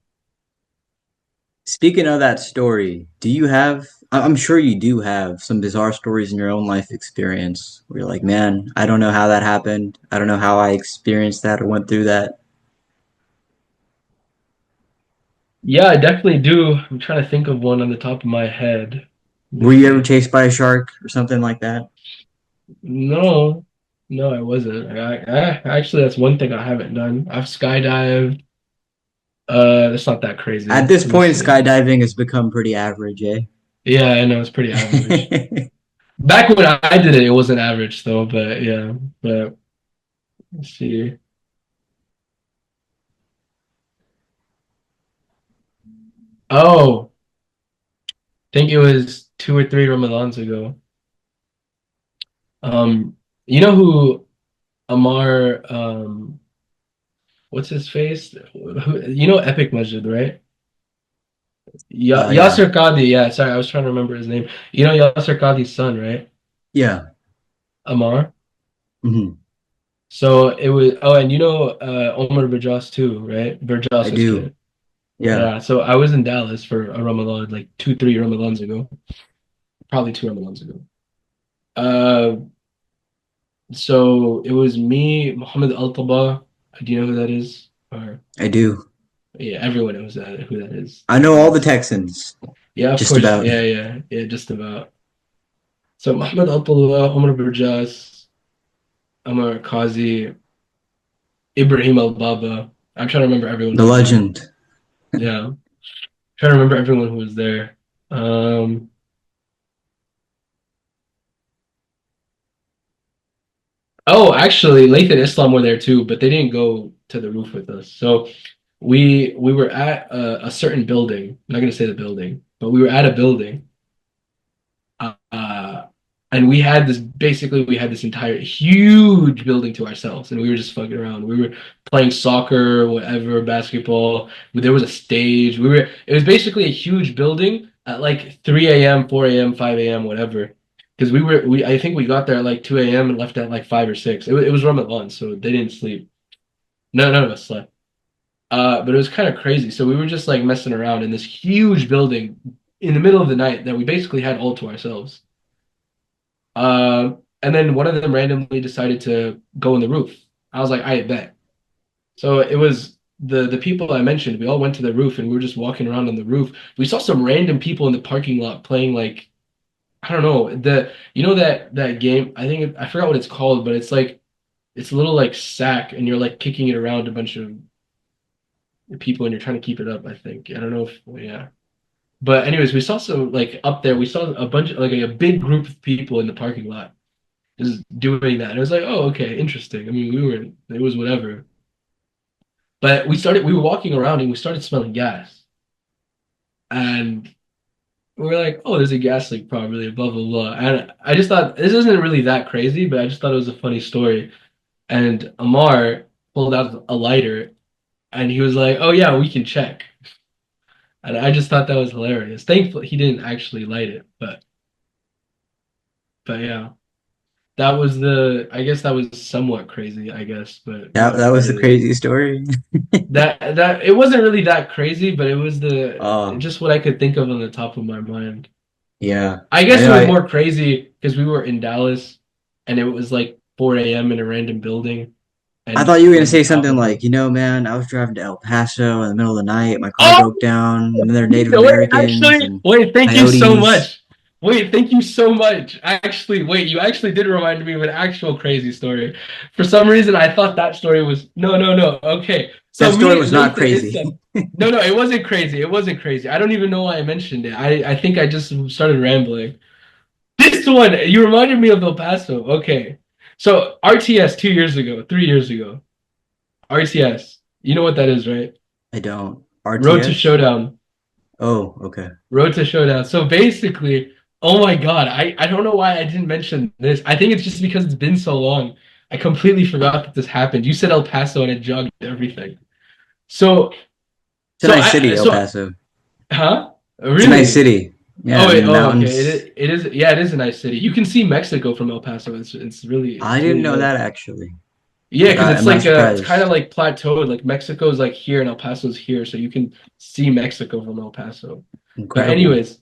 Speaking of that story, do you have, I'm sure you do have some bizarre stories in your own life experience where you're like, man, I don't know how that happened. I don't know how I experienced that or went through that. Yeah, I definitely do. I'm trying to think of one on the top of my head. Let me Were you ever see. chased by a shark or something like that? No, no, I wasn't. Actually, that's one thing I haven't done. I've skydived. That's not that At crazy. this Let me point, see. skydiving has become pretty average, eh? Yeah, I know it's pretty average. Back when I did it, it wasn't average though, but yeah. But let's see. Oh, I think it was 2 or 3 Ramadans ago. You know who Amar what's his face? You know Epic Masjid, right? Yeah. Yasser Qadi, yeah, sorry, I was trying to remember his name. You know Yasser Qadi's son, right? Yeah. Amar. Hmm. So it was, oh, and you know Omar Burjas too, right? I Burjas's do. kid. Yeah. Yeah, so I was in Dallas for a Ramadan like 2, 3 Ramadans ago, probably 2 Ramadans ago. Uh, so it was me, Muhammad Al-Taba. Do you know who that is? Or I do. yeah, everyone knows that who that is. I know all the Texans, Yeah, of just course. about. Yeah, just about. So Muhammad Al-Taba, Omar Burjas, Amar Kazi, Ibrahim Al-Baba. I'm trying to remember everyone The who was there. legend. Yeah, trying to remember everyone who was there. Um, oh, actually, Lath and Islam were there too, but they didn't go to the roof with us. So we were at a certain building. I'm not gonna say the building, but we were at a building, uh, and we had this entire huge building to ourselves, and we were just fucking around. We were playing soccer, whatever, basketball. There was a stage. It was basically a huge building at like 3 a.m., 4 a.m., 5 a.m., whatever. Because I think we got there at like 2 a.m. and left at like 5 or 6. It was Ramadan, so they didn't sleep. No, none of us slept. But it was kind of crazy. So we were just like messing around in this huge building in the middle of the night that we basically had all to ourselves. And then one of them randomly decided to go on the roof. I was like, I bet. So it was the people I mentioned. We all went to the roof and we were just walking around on the roof. We saw some random people in the parking lot playing like I don't know that game. I forgot what it's called, but it's a little like sack and you're like kicking it around a bunch of people and you're trying to keep it up. I think I don't know if well, yeah. But anyways, we saw some like up there. We saw a bunch like a big group of people in the parking lot just doing that. And it was like, oh, okay, interesting. I mean, it was whatever. But we were walking around and we started smelling gas. and we're like, oh, there's a gas leak probably, blah blah blah. And I just thought this isn't really that crazy, but I just thought it was a funny story. And Amar pulled out a lighter, and he was like, "Oh yeah, we can check." And I just thought that was hilarious. Thankfully, he didn't actually light it, but yeah, that was the. I guess that was somewhat crazy. I guess, but That not was the really. crazy story. That it wasn't really that crazy, but it was the Oh, just what I could think of on the top of my mind. yeah. I I guess it know was more crazy because we were in Dallas and it was like 4 a.m. in a random building I and thought you were it gonna was a say something Capitol. like, man, I was driving to El Paso in the middle of the night, my car Oh, broke down, and then there are Native wait, Americans actually, and wait, thank you so coyotes. much. Wait, thank you so much. Actually, wait, you actually did remind me of an actual crazy story. For some reason, I thought that story was no, no, no. Okay. That So story me, was not Laith, and crazy. Islam. No, no, it wasn't crazy. It wasn't crazy. I don't even know why I mentioned it. I think I just started rambling. This one, you reminded me of El Paso. Okay. So RTS 2 years ago, 3 years ago. RTS. You know what that is, right? I don't. Road to RTS? Showdown. Oh, okay. Road to Showdown. So basically, oh my God, I don't know why I didn't mention this. I think it's just because it's been so long. I completely forgot that this happened. You said El Paso and it jogged everything. So It's a nice city, El so Paso. huh? It's a nice Really? city. Yeah, Oh I mean wait, the oh okay. mountains. It is yeah, it is a nice city. You can see Mexico from El Paso. I It's didn't really know good. that actually. Yeah, because I'm not it's kind of surprised. like plateaued. Like Mexico's like here and El Paso's here, so you can see Mexico from El Paso. But Incredible. anyways,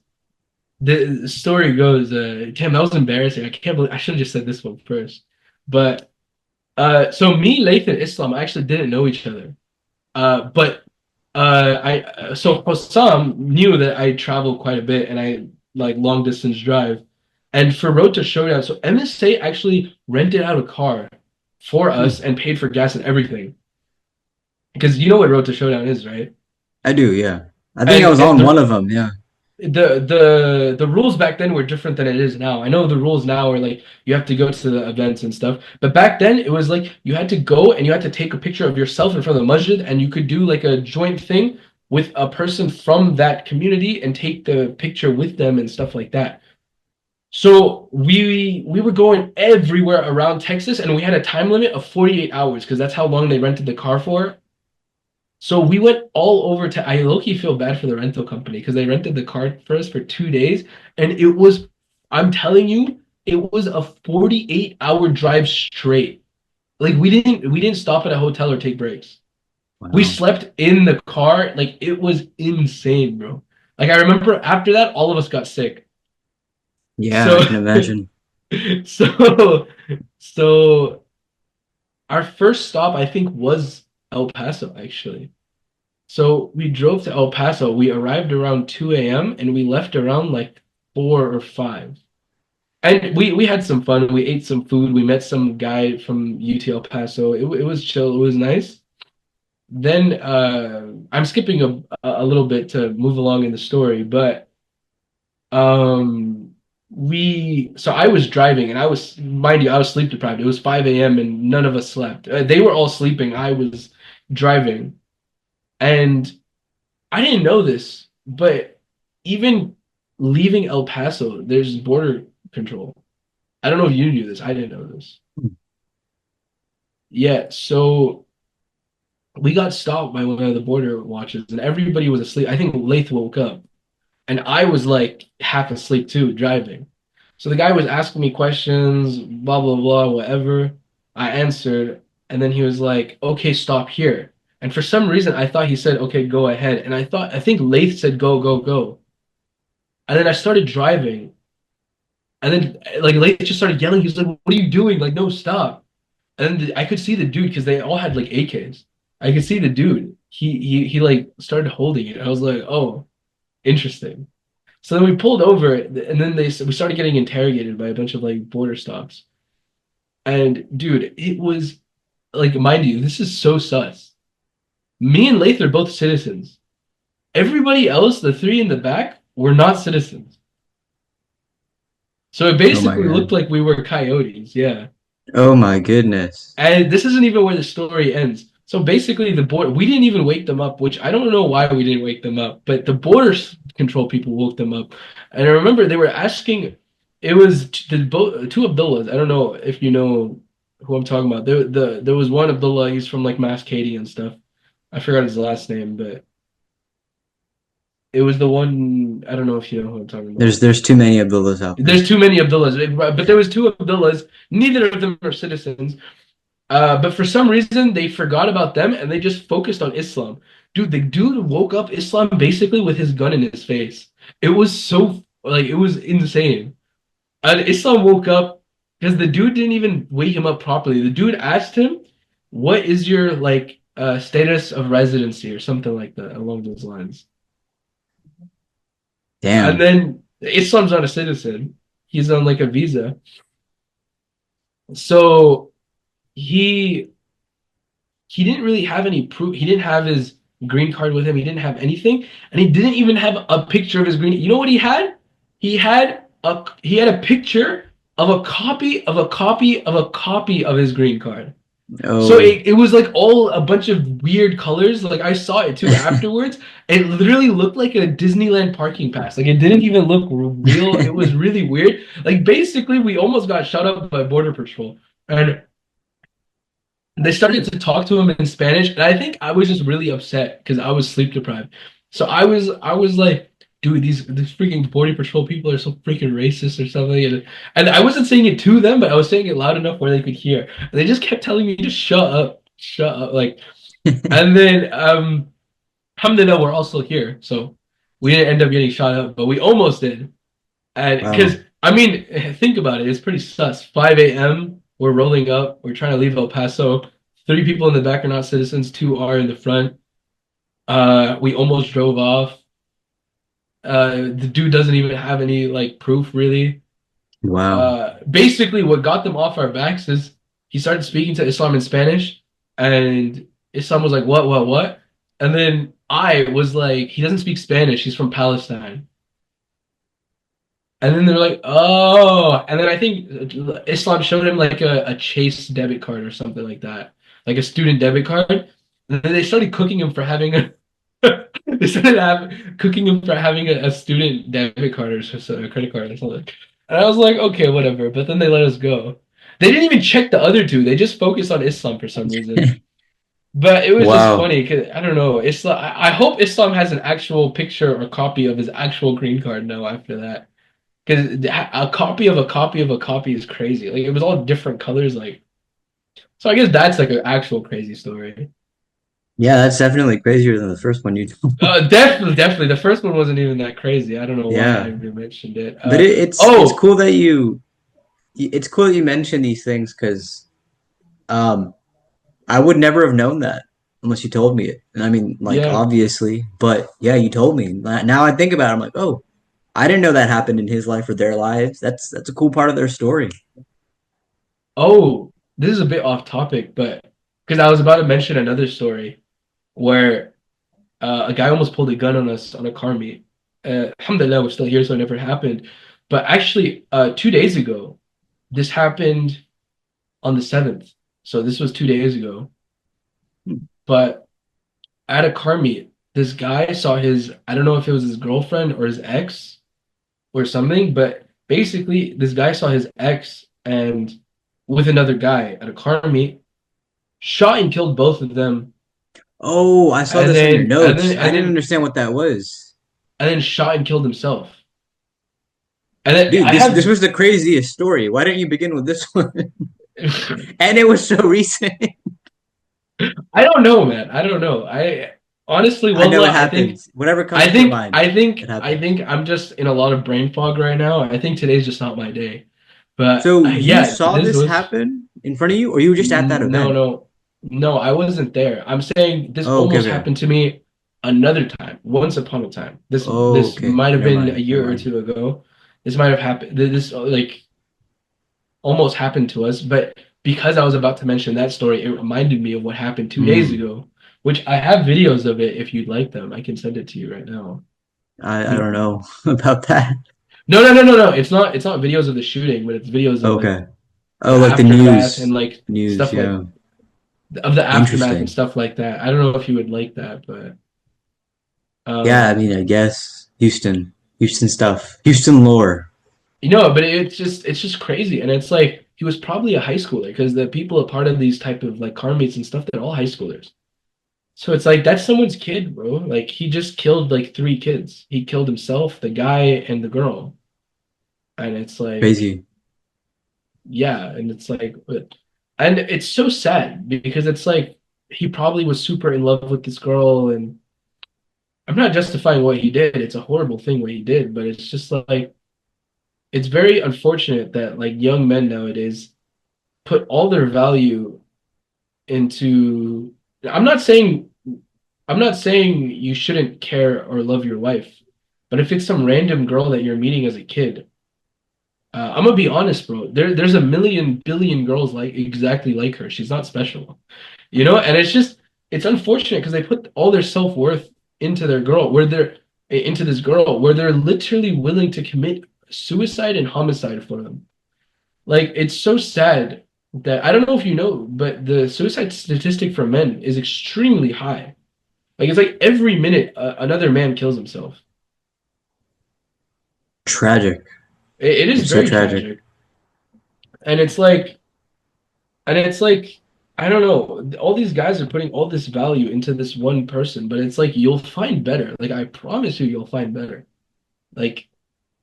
the story goes, damn, that was embarrassing. I can't believe I should have just said this one first. But so me, Laith, and Islam actually didn't know each other. But I so Hossam knew that I travel quite a bit and I like long distance drive. And for Road to Showdown, so MSA actually rented out a car for us Hmm. and paid for gas and everything. Because you know what Road to Showdown is, right? I do, yeah. I think I And was on one of them, yeah. the rules back then were different than it is now. I know the rules now are like you have to go to the events and stuff, but back then it was like you had to go and you had to take a picture of yourself in front of the masjid, and you could do like a joint thing with a person from that community and take the picture with them and stuff like that. So we were going everywhere around Texas, and we had a time limit of 48 hours because that's how long they rented the car for. So we went all over to. I low-key feel bad for the rental company because they rented the car for us for 2 days, and it was. I'm telling you, it was a 48-hour drive straight. Like we didn't stop at a hotel or take breaks. We Wow. slept in the car. Like it was insane, bro. Like I remember after that, all of us got sick. Yeah, So I can imagine. so so our first stop I think was El Paso actually. So we drove to El Paso. We arrived around 2 a.m. and we left around like 4 or 5. And we had some fun. We ate some food. We met some guy from UT El Paso. It was chill. It was nice. Then I'm skipping a little bit to move along in the story, but we so I was driving and I was mind you I was sleep deprived. It was 5 a.m. and none of us slept. They were all sleeping. I was driving and I didn't know this, but even leaving El Paso, there's border control. I don't know if you knew this. I didn't know this. Yeah, so we got stopped by one of the border watches, and everybody was asleep. I think Lath woke up, and I was like half asleep too, driving. So the guy was asking me questions, blah blah blah, whatever. I answered, and then he was like, "Okay, stop here." And for some reason, I thought he said, "Okay, go ahead." And I think Lath said, "Go, go, go." And then I started driving, and then like Lath just started yelling. He was like, "What are you doing? Like, no, stop!" And then I could see the dude because they all had like AKs. I could see the dude. He like started holding it. I was like, "Oh, interesting." So then we pulled over, and then we started getting interrogated by a bunch of like border stops. And dude, it was like, mind you, this is so sus. Me and Lath are both citizens. Everybody else, the three in the back, were not citizens. So it Oh my basically looked God. like we were coyotes. Yeah. Oh my goodness. And this isn't even where the story ends. So basically, we didn't even wake them up, which I don't know why we didn't wake them up, but control people woke them up. And I remember they were asking, it was two Abdullahs. I don't know if you know who I'm talking about. There was one Abdullah, he's from like Mass Katie and stuff. I forgot his last name, but it was the one, I don't know if you know who I'm talking about. There's too many Abdullahs out there. There's too many Abdullahs, but there was two Abdullahs. Neither of them are citizens. But for some reason, they forgot about them and they just focused on Islam. Dude, the dude woke up Islam basically with his gun in his face. It was so, like, it was insane. And Islam woke up because the dude didn't even wake him up properly. The dude asked him, "What is your, like, status of residency," or something like that, along those lines. And Damn. then Islam's not a citizen. He's on, like, a visa. So he he didn't really have any proof. He didn't have his green card with him. He didn't have anything, and he didn't even have a picture of his green. You know what he had? He had a picture of a copy of a copy of a copy of his green card. So Oh. it was like all a bunch of weird colors. Like I saw it too afterwards. It literally looked like a Disneyland parking pass. Like it didn't even look real. It was really weird. Like basically we almost got shut up by Border Patrol. And they started to talk to him in Spanish, and I think I was just really upset because I was sleep deprived. So I was like, dude, these freaking border patrol people are so freaking racist or something, and I wasn't saying it to them, but I was saying it loud enough where they could hear. And they just kept telling me to shut up, like. And then alhamdulillah, we're all still here, so we didn't end up getting shot up, but we almost did. And because Wow. I mean, think about it, it's pretty sus. 5 a.m. We're rolling up. We're trying to leave El Paso. Three people in the back are not citizens. Two are in the front. We almost drove off. The dude doesn't even have any like proof really. Wow. Basically, what got them off our backs is he started speaking to Islam in Spanish, and Islam was like, what?" And then I was like, "He doesn't speak Spanish. He's from Palestine." And then they're like, oh, and then I think Islam showed him like a Chase debit card or something like that, like a student debit card. And then they started cooking him for having a, they started cooking him for having a student debit card or so, a credit card or something. And I was like, okay, whatever. But then they let us go. They didn't even check the other two. They just focused on Islam for some reason. But it was just Wow. funny because I don't know. Islam. I hope Islam has an actual picture or copy of his actual green card now after that. Because a copy of a copy of a copy is crazy. Like it was all different colors. Like so, I guess that's like an actual crazy story. Yeah, that's definitely crazier than the first one you told. Definitely, definitely. The first one wasn't even that crazy. I don't know why I Yeah. even mentioned it. But it's Oh cool that it's cool that you mention these things because um I would never have known that unless you told me it. And I mean, like yeah. obviously, but yeah, you told me. Now I think about it, I'm like, oh, I didn't know that happened in his life or their lives. That's a cool part of their story. Oh, this is a bit off topic, but because I was about to mention another story where a guy almost pulled a gun on us on a car meet. Alhamdulillah, we're still here, so it never happened. But actually, 2 days ago, this happened on the 7th. So this was 2 days ago. But at a car meet, this guy saw his, I don't know if it was his girlfriend or his ex or something, but basically this guy saw his ex and with another guy at a car meet, shot and killed both of them, Oh, I saw and this on your then and notes. then I and didn't then understand what that was. and then shot and killed himself. And then Dude, I this have was the craziest story. Why didn't you begin with this one? And it was so recent. I don't know, man. I don't know. I honestly, I know it wallah, I think happens. Whatever I comes to your think mind, I it think I happens. think I'm just in a lot of brain fog right now. I think today's just not my day. But So you yeah, saw this this was happen in front of you, or you were just at that no, event? no, no. I wasn't there. I'm saying this Oh, okay, almost okay. happened to me another time, once upon a time. This Oh, this okay. might have Never been a mind. Never year or mind. two ago. This might have happened. This like almost happened to us, but because I was about to mention that story, it reminded me of what happened 2 days Hmm. ago, which I have videos of it if you'd like them. I can send it to you right now. I don't know about that. No, no, no, no, no. It's not videos of the shooting, but it's videos of like Okay. Oh, the like the aftermath and news. like News, stuff like yeah. of the aftermath and Interesting. stuff like that. I don't know if you would like that, but Yeah, I mean, um I guess. Houston, Houston stuff, Houston lore. But it's just crazy, and it's like he was probably a high schooler because the people a part of these type of like car meets and stuff, they're all high schoolers. So it's like that's someone's kid, bro. Like he just killed like three kids. He killed himself, the guy, and the girl. And it's like, Crazy. yeah, and it's like, and it's so sad because it's like he probably was super in love with this girl, and I'm not justifying what he did. It's a horrible thing what he did, but it's just like it's very unfortunate that like young men nowadays put all their value into. I'm not saying I'm not saying you shouldn't care or love your wife, but if it's some random girl that you're meeting as a kid, I'm gonna be honest, bro. There's a million billion girls like exactly like her. She's not special, And it's unfortunate because they put all their self-worth into their girl, where they're into this girl, where they're literally willing to commit suicide and homicide for them. Like it's so sad that I don't know if you know, but the suicide statistic for men is extremely high. Like it's like every minute another man kills himself. Tragic. It is It's so very tragic. tragic, and it's like I don't know. All these guys are putting all this value into this one person, but it's like you'll find better. Like I promise you, you'll find better. Like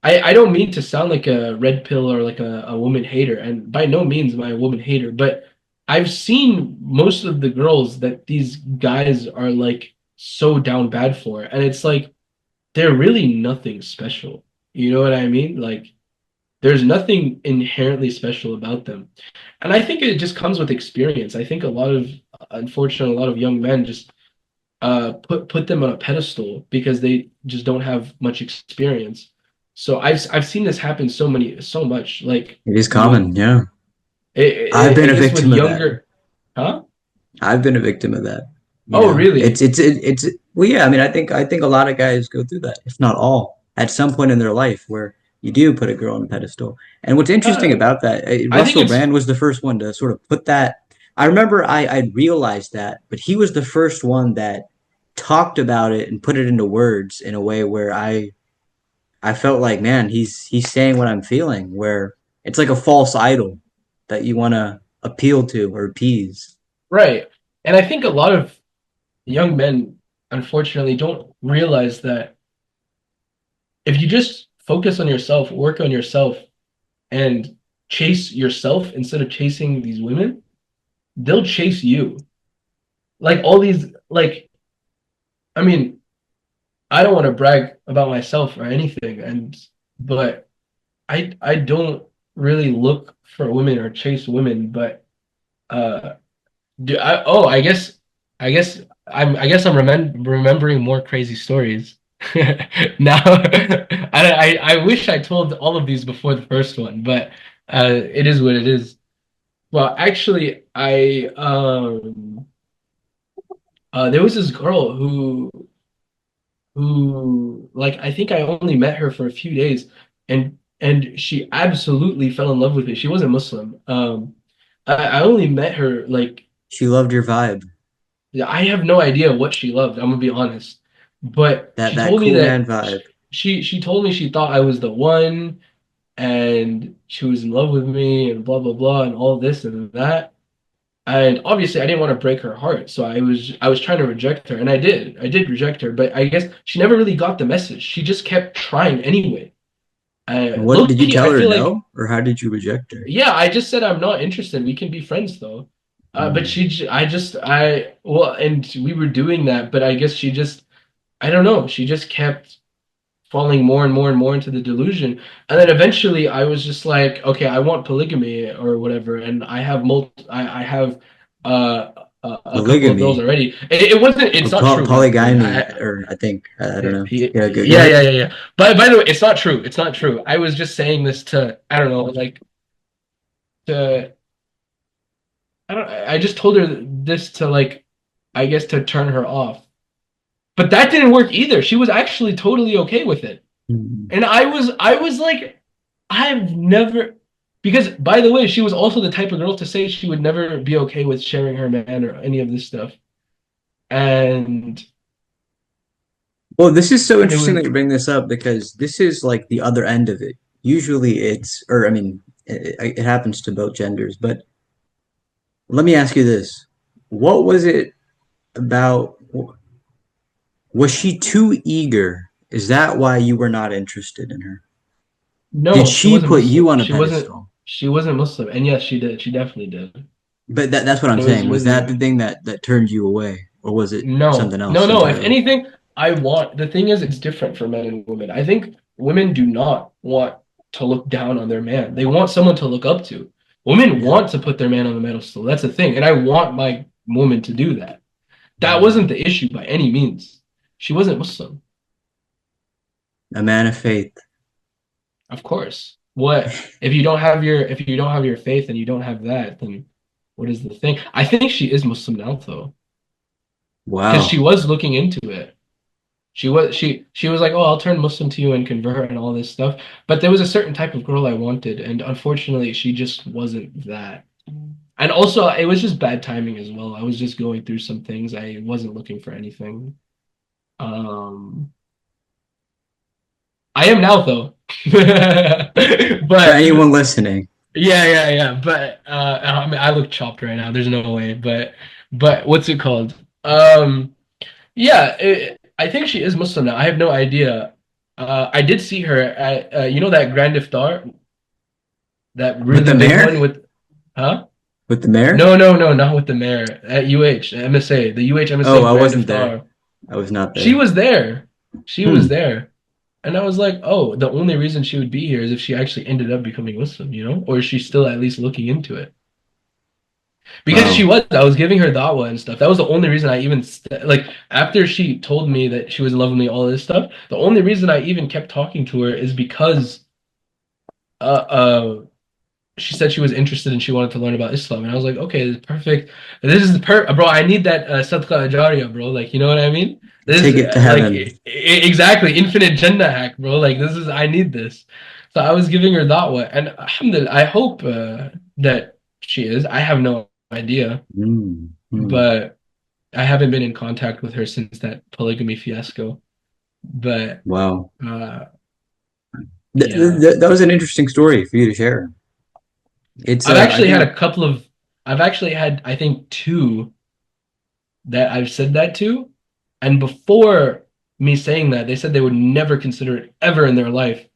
I don't mean to sound like a red pill or like a woman hater, and by no means am I a woman hater, but I've seen most of the girls that these guys are like so down bad for, and it's like they're really nothing special. You know what I mean? Like there's nothing inherently special about them. And I think it just comes with experience. I think unfortunately, a lot of young men just put them on a pedestal because they just don't have much experience. So I've seen this happen so much. Like It is with common. Yeah. I've I been a guess with victim of that. younger, huh? I've been a victim of that. Oh, really? Well, yeah. I mean, I think a lot of guys go through that, if not all, at some point in their life where you do put a girl on a pedestal. And what's interesting Uh, about that, I think Russell it's Brand was the first one to sort of put that. I remember I realized that, but he was the first one that talked about it and put it into words in a way where I felt like, man, he's saying what I'm feeling, where it's like a false idol that you want to appeal to or appease. right. And I think a lot of young men, unfortunately, don't realize that if you just focus on yourself, work on yourself, and chase yourself instead of chasing these women, they'll chase you. Like all these, like, I mean, I don't want to brag about myself or anything, but I don't really look for women or chase women, but uh I guess I'm remembering more crazy stories. Now I wish I told all of these before the first one, but it is what it is. Well, actually, there was this girl who like I think I only met her for a few days, and she absolutely fell in love with me. She wasn't Muslim. I only met her like She loved your vibe, I have no idea what she loved. I'm gonna be honest, but she that told me cool man that vibe. she told me she thought I was the one, and she was in love with me, and blah blah blah, and all this and that. And obviously, I didn't want to break her heart, so I was trying to reject her, and I did reject her, but I guess she never really got the message. She just kept trying anyway. And what Low did you key, tell I her feel like no, or how did you reject her? yeah, I just said I'm not interested. We can be friends though. But Hmm. well, and we were doing that, but I guess I don't know, she just kept falling more and more and more into the delusion. And then eventually I was just like, okay, I want polygamy or whatever. And I have a couple of girls Polygamy, already. It's not true, by the way. polygamy, or I think I don't know. Yeah, Yeah, go yeah, ahead. yeah, yeah, yeah. But by the way, it's not true. It's not true. I was just saying this to, I don't know, like to I just told her this to like I guess to turn her off. But that didn't work either. She was actually totally okay with it. Hmm. And I was like I've never because by the way, she was also the type of girl to say she would never be okay with sharing her man or any of this stuff. And Well, this is so And it interesting was that you bring this up because this is like the other end of it. Usually it's, or I mean, it happens to both genders, but let me ask you this. What was it about? Was she too eager? Is that why you were not interested in her? Did no, she she wasn't put Muslim. you on a pedestal? She wasn't Muslim. And yes, she did. She definitely did. But that's what I'm And it was saying. Was that the really thing that turned you away, or was it no, something no, else no. If entirely? anything, I want the thing is it's different for men and women. I think women do not want to look down on their man. They want someone to look up to. Women Yeah. want to put their man on the pedestal. That's the thing. And I want my woman to do that. That Mm. wasn't the issue by any means. She wasn't Muslim, A man of faith. of course. What if you don't have your faith and you don't have that, then what is the thing? I think she is Muslim now though, because she Wow. was looking into it. She was like, "Oh, I'll turn Muslim to you and convert and all this stuff." But there was a certain type of girl I wanted, and unfortunately, she just wasn't that. And also, it was just bad timing as well. I was just going through some things. I wasn't looking for anything. Um, I am now though. For But anyone listening, yeah. But I mean, I look chopped right now. There's no way. But what's it called? Yeah, I think she is Muslim now. I have no idea. I did see her at that Grand Iftar, that with really the big mayor, one with, huh? with the mayor. No, not with the mayor at UH MSA, the UH Oh, MSA I Grand wasn't there. Iftar. I was not She there. was there. She was Hmm. there. And I was like, oh, the only reason she would be here is if she actually ended up becoming Muslim, or is she still at least looking into it? Because she Wow. was, I was giving her da'wah and stuff. That was the only reason I even like after she told me that she was in love with me, all this stuff. The only reason I even kept talking to her is because uh uh she said she was interested and she wanted to learn about Islam, and I was like, okay, this is perfect. This is the bro. I need that sadqa jariyah, bro. Like, you know what I mean? This Take is it to like heaven. exactly infinite Jannah hack, bro. Like, this is I need this. So I was giving her da'wah, and alhamdulillah, I hope that she is. I have no idea, Hmm. Hmm. but I haven't been in contact with her since that polygamy fiasco. But Wow. uh, yeah, That was an interesting story for you to share. It's I've I actually had think a couple of. I've actually had, I think, two that I've said that to, and before me saying that, they said they would never consider it ever in their life.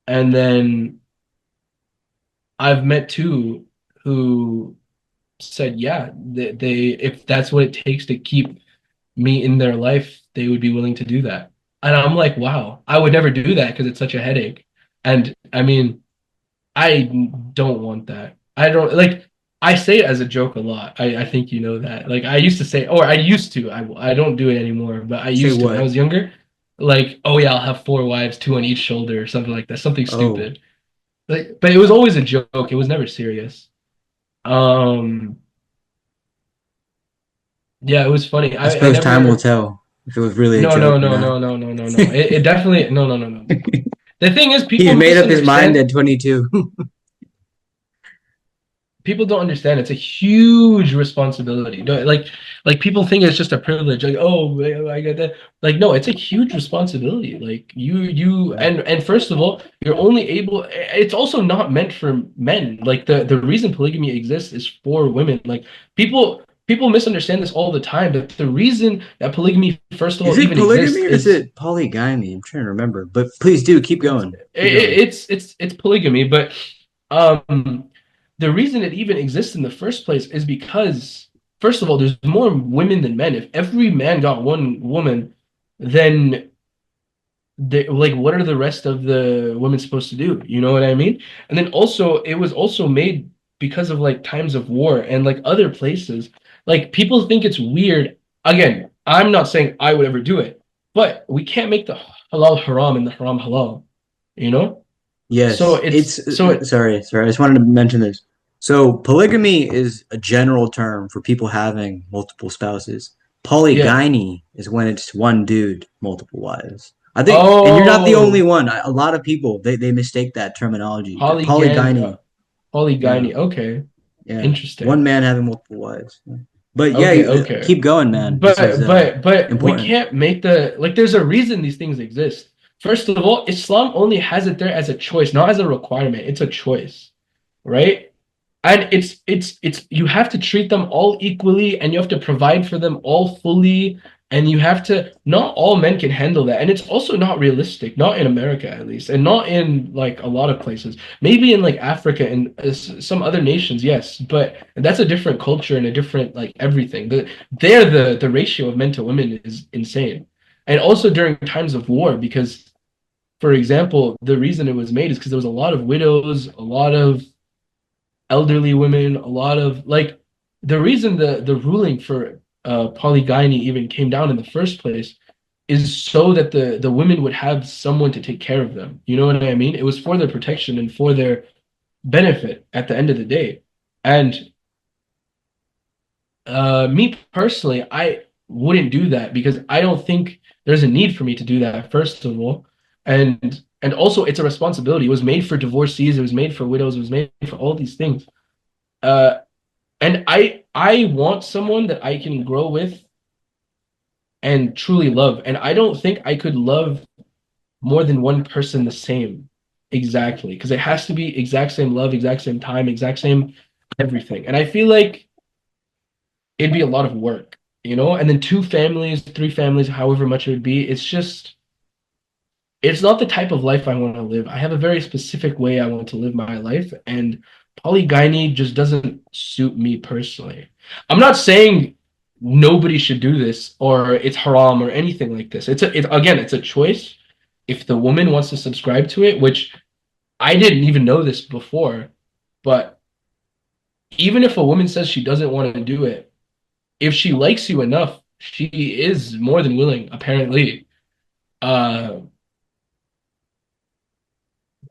And then I've met two who said, yeah, they if that's what it takes to keep me in their life, they would be willing to do that. And I'm like, wow, I would never do that because it's such a headache. And I mean, I don't want that. I don't like. I say it as a joke a lot. I think you know that. Like I used to say, or I used to. I don't do it anymore, but I say used to when I what? was younger. Like, oh yeah, I'll have four wives, two on each shoulder, or something like that. Something Oh, stupid. Like, but it was always a joke. It was never serious. Um, yeah, it was funny. I I suppose time will never. tell if it was really a No, joke no, or no, not. no, no, no, no, no. It definitely. No, no, no, no, no. The thing is, He's people made up his mind misunderstand. at 22. People don't understand it's a huge responsibility. Like people think it's just a privilege, like, oh, I get that. Like, no, it's a huge responsibility. Like you Yeah. and first of all, you're only able, it's also not meant for men. Like the reason polygamy exists is for women. Like people misunderstand this all the time, but the reason that polygamy first of Is all it even polygamy exists or is is it polygamy? I'm trying to remember, but please do keep it's going. Keep going. it's polygamy, but the reason it even exists in the first place is because first of all, there's more women than men. If every man got one woman, then like what are the rest of the women supposed to do? You know what I mean? And then also it was also made because of like times of war and like other places. Like people think it's weird. Again, I'm not saying I would ever do it, but we can't make the halal haram and the haram halal, you know? So Yes, it's it's so it sorry. I just wanted to mention this. So polygamy is a general term for people having multiple spouses. yeah. Polygyny is when it's one dude, multiple wives. I think, and you're not the only Oh, one. A lot of people they mistake that terminology. That polygyny polygyny, yeah, polygyny. Okay. yeah, one Interesting. man having multiple wives. Yeah. But yeah, Okay, okay. keep going, man. This is But we important. can't make the like there's a reason these things exist. First of all, Islam only has it there as a choice, not as a requirement. It's a choice, right? And it's you have to treat them all equally and you have to provide for them all fully and you have to not all men can handle that and it's also not realistic, not in America at least, and not in like a lot of places, maybe in like Africa and some other nations, yes, but that's a different culture and a different like everything. The ratio of men to women is insane, and also during times of war, because for example the reason it was made is because there was a lot of widows, a lot of elderly women, a lot of like the reason the ruling for polygyny even came down in the first place is so that the women would have someone to take care of them. You know what I mean? It was for their protection and for their benefit at the end of the day. And me personally, I wouldn't do that because I don't think there's a need for me to do that, first of all. And also it's a responsibility. It was made for divorcees, it was made for widows, it was made for all these things. Uh, and I want someone that I can grow with and truly love. And I don't think I could love more than one person the same exactly because it has to be exact same love, exact same time, exact same everything. And I feel like it'd be a lot of work, you know? And then two families, three families, however much it would be, it's not the type of life I want to live. I have a very specific way I want to live my life, and polygyny just doesn't suit me personally. I'm not saying nobody should do this or it's haram or anything like this. Again, it's a choice. If the woman wants to subscribe to it, which I didn't even know this before, but even if a woman says she doesn't want to do it, if she likes you enough, she is more than willing, apparently. Uh,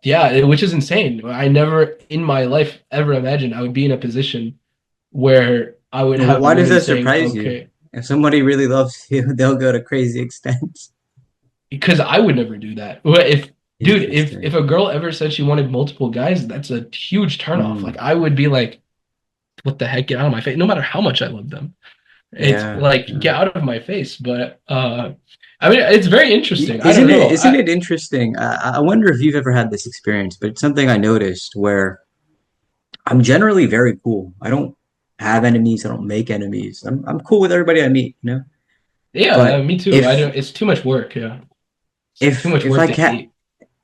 Yeah, which is insane. I never in my life ever imagined I would be in a position where I would have Why does women that saying, surprise you? okay, If somebody really loves you, they'll go to crazy extents. because I would never do that. Well, dude, if Interesting. a girl ever said she wanted multiple guys, that's a huge turnoff. Like Mm, I would be like, what the heck, get out of my face, no matter how much I love them. It's yeah, like yeah. get out of my face. But I mean it's very interesting. I don't know. Isn't it interesting? I wonder if you've ever had this experience, but it's something I noticed where I'm generally very cool. I don't have enemies. I don't make enemies. I'm cool with everybody I meet, you know? Yeah, But me too. I don't, it's too much work, yeah. It's too much if work I to can't, hate.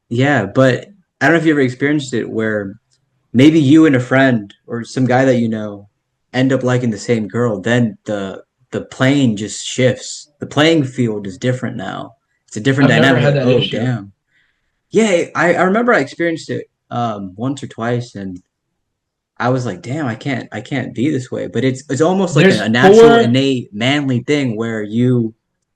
yeah, but I don't know if you ever experienced it where maybe you and a friend or some guy that you know end up liking the same girl, then the plane just shifts. The playing field is different now. It's a different I've never dynamic. had Like, that oh issue. damn. Yeah, I remember I experienced it once or twice and I was like, damn, I can't be this way. But it's almost like There's a natural, four innate, manly thing where you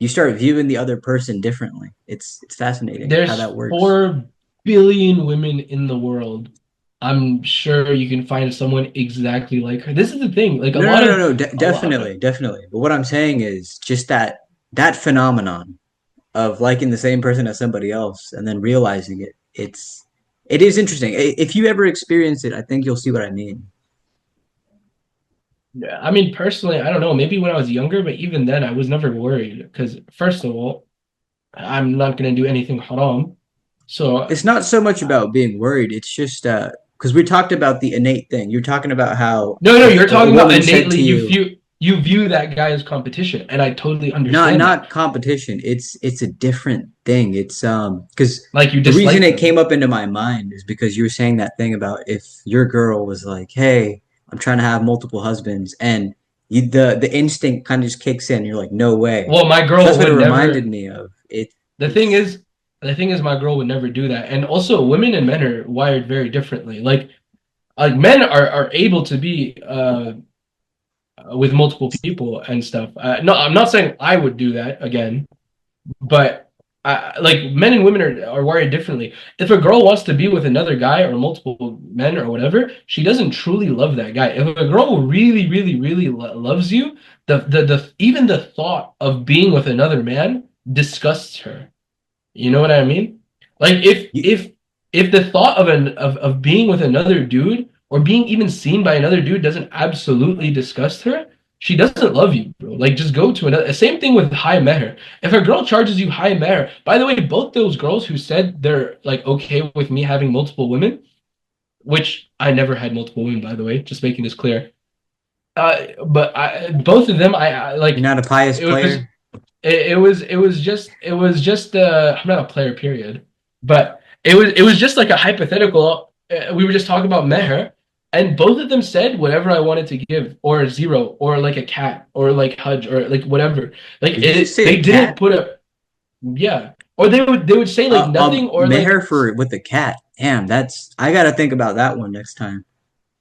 start viewing the other person differently. It's fascinating how There's that works. 4 billion women in the world. I'm sure you can find someone exactly like her. This is the thing. Like a lot of, Definitely. But what I'm saying is just that phenomenon of liking the same person as somebody else and then realizing it. It is interesting. If you ever experience it, I think you'll see what I mean. yeah. I mean, personally, I don't know. Maybe when I was younger, but even then, I was never worried because, first of all, I'm not gonna do anything haram. So, It's not so much about being worried. It's just because we talked about the innate thing. You're talking about how no, no, if you're a talking about woman said innately. to you, You view that guy as competition, and I totally understand that. not competition. It's a different thing. It's because Like you the reason dislike it came them. up into my mind is because you were saying that thing about if your girl was like, "Hey, I'm trying to have multiple husbands," and the instinct kind of just kicks in. You're like, "No way." Well, my So that's girl what it would reminded never. me of. The thing It's is, the thing is, my girl would never do that. And also, women and men are wired very differently. Like men are able to be with multiple people and stuff. No, I'm not saying I would do that again, but like men and women are wired differently. If a girl wants to be with another guy or multiple men or whatever, she doesn't truly love that guy. If a girl really, really, really loves you, the even the thought of being with another man disgusts her. You know what I mean? Like you, if the thought of of being with another dude or being even seen by another dude doesn't absolutely disgust her, she doesn't love you, bro. Like, just go to another. Same thing with high meher. If a girl charges you high meher, by the way, both those girls who said they're like okay with me having multiple women, which I never had multiple women, by the way, just making this clear. But both of them, I You're like. not a pious It was player. it was just I'm not a player period, but it was just like a hypothetical. We were just talking about meher, and both of them said whatever I wanted to give, or zero, or like a cat, or like hudge, or like whatever. Like Did you just say a they didn't cat? put a yeah, or they would say like nothing, or like Meher for with the cat. Damn, that's I gotta think about that one next time.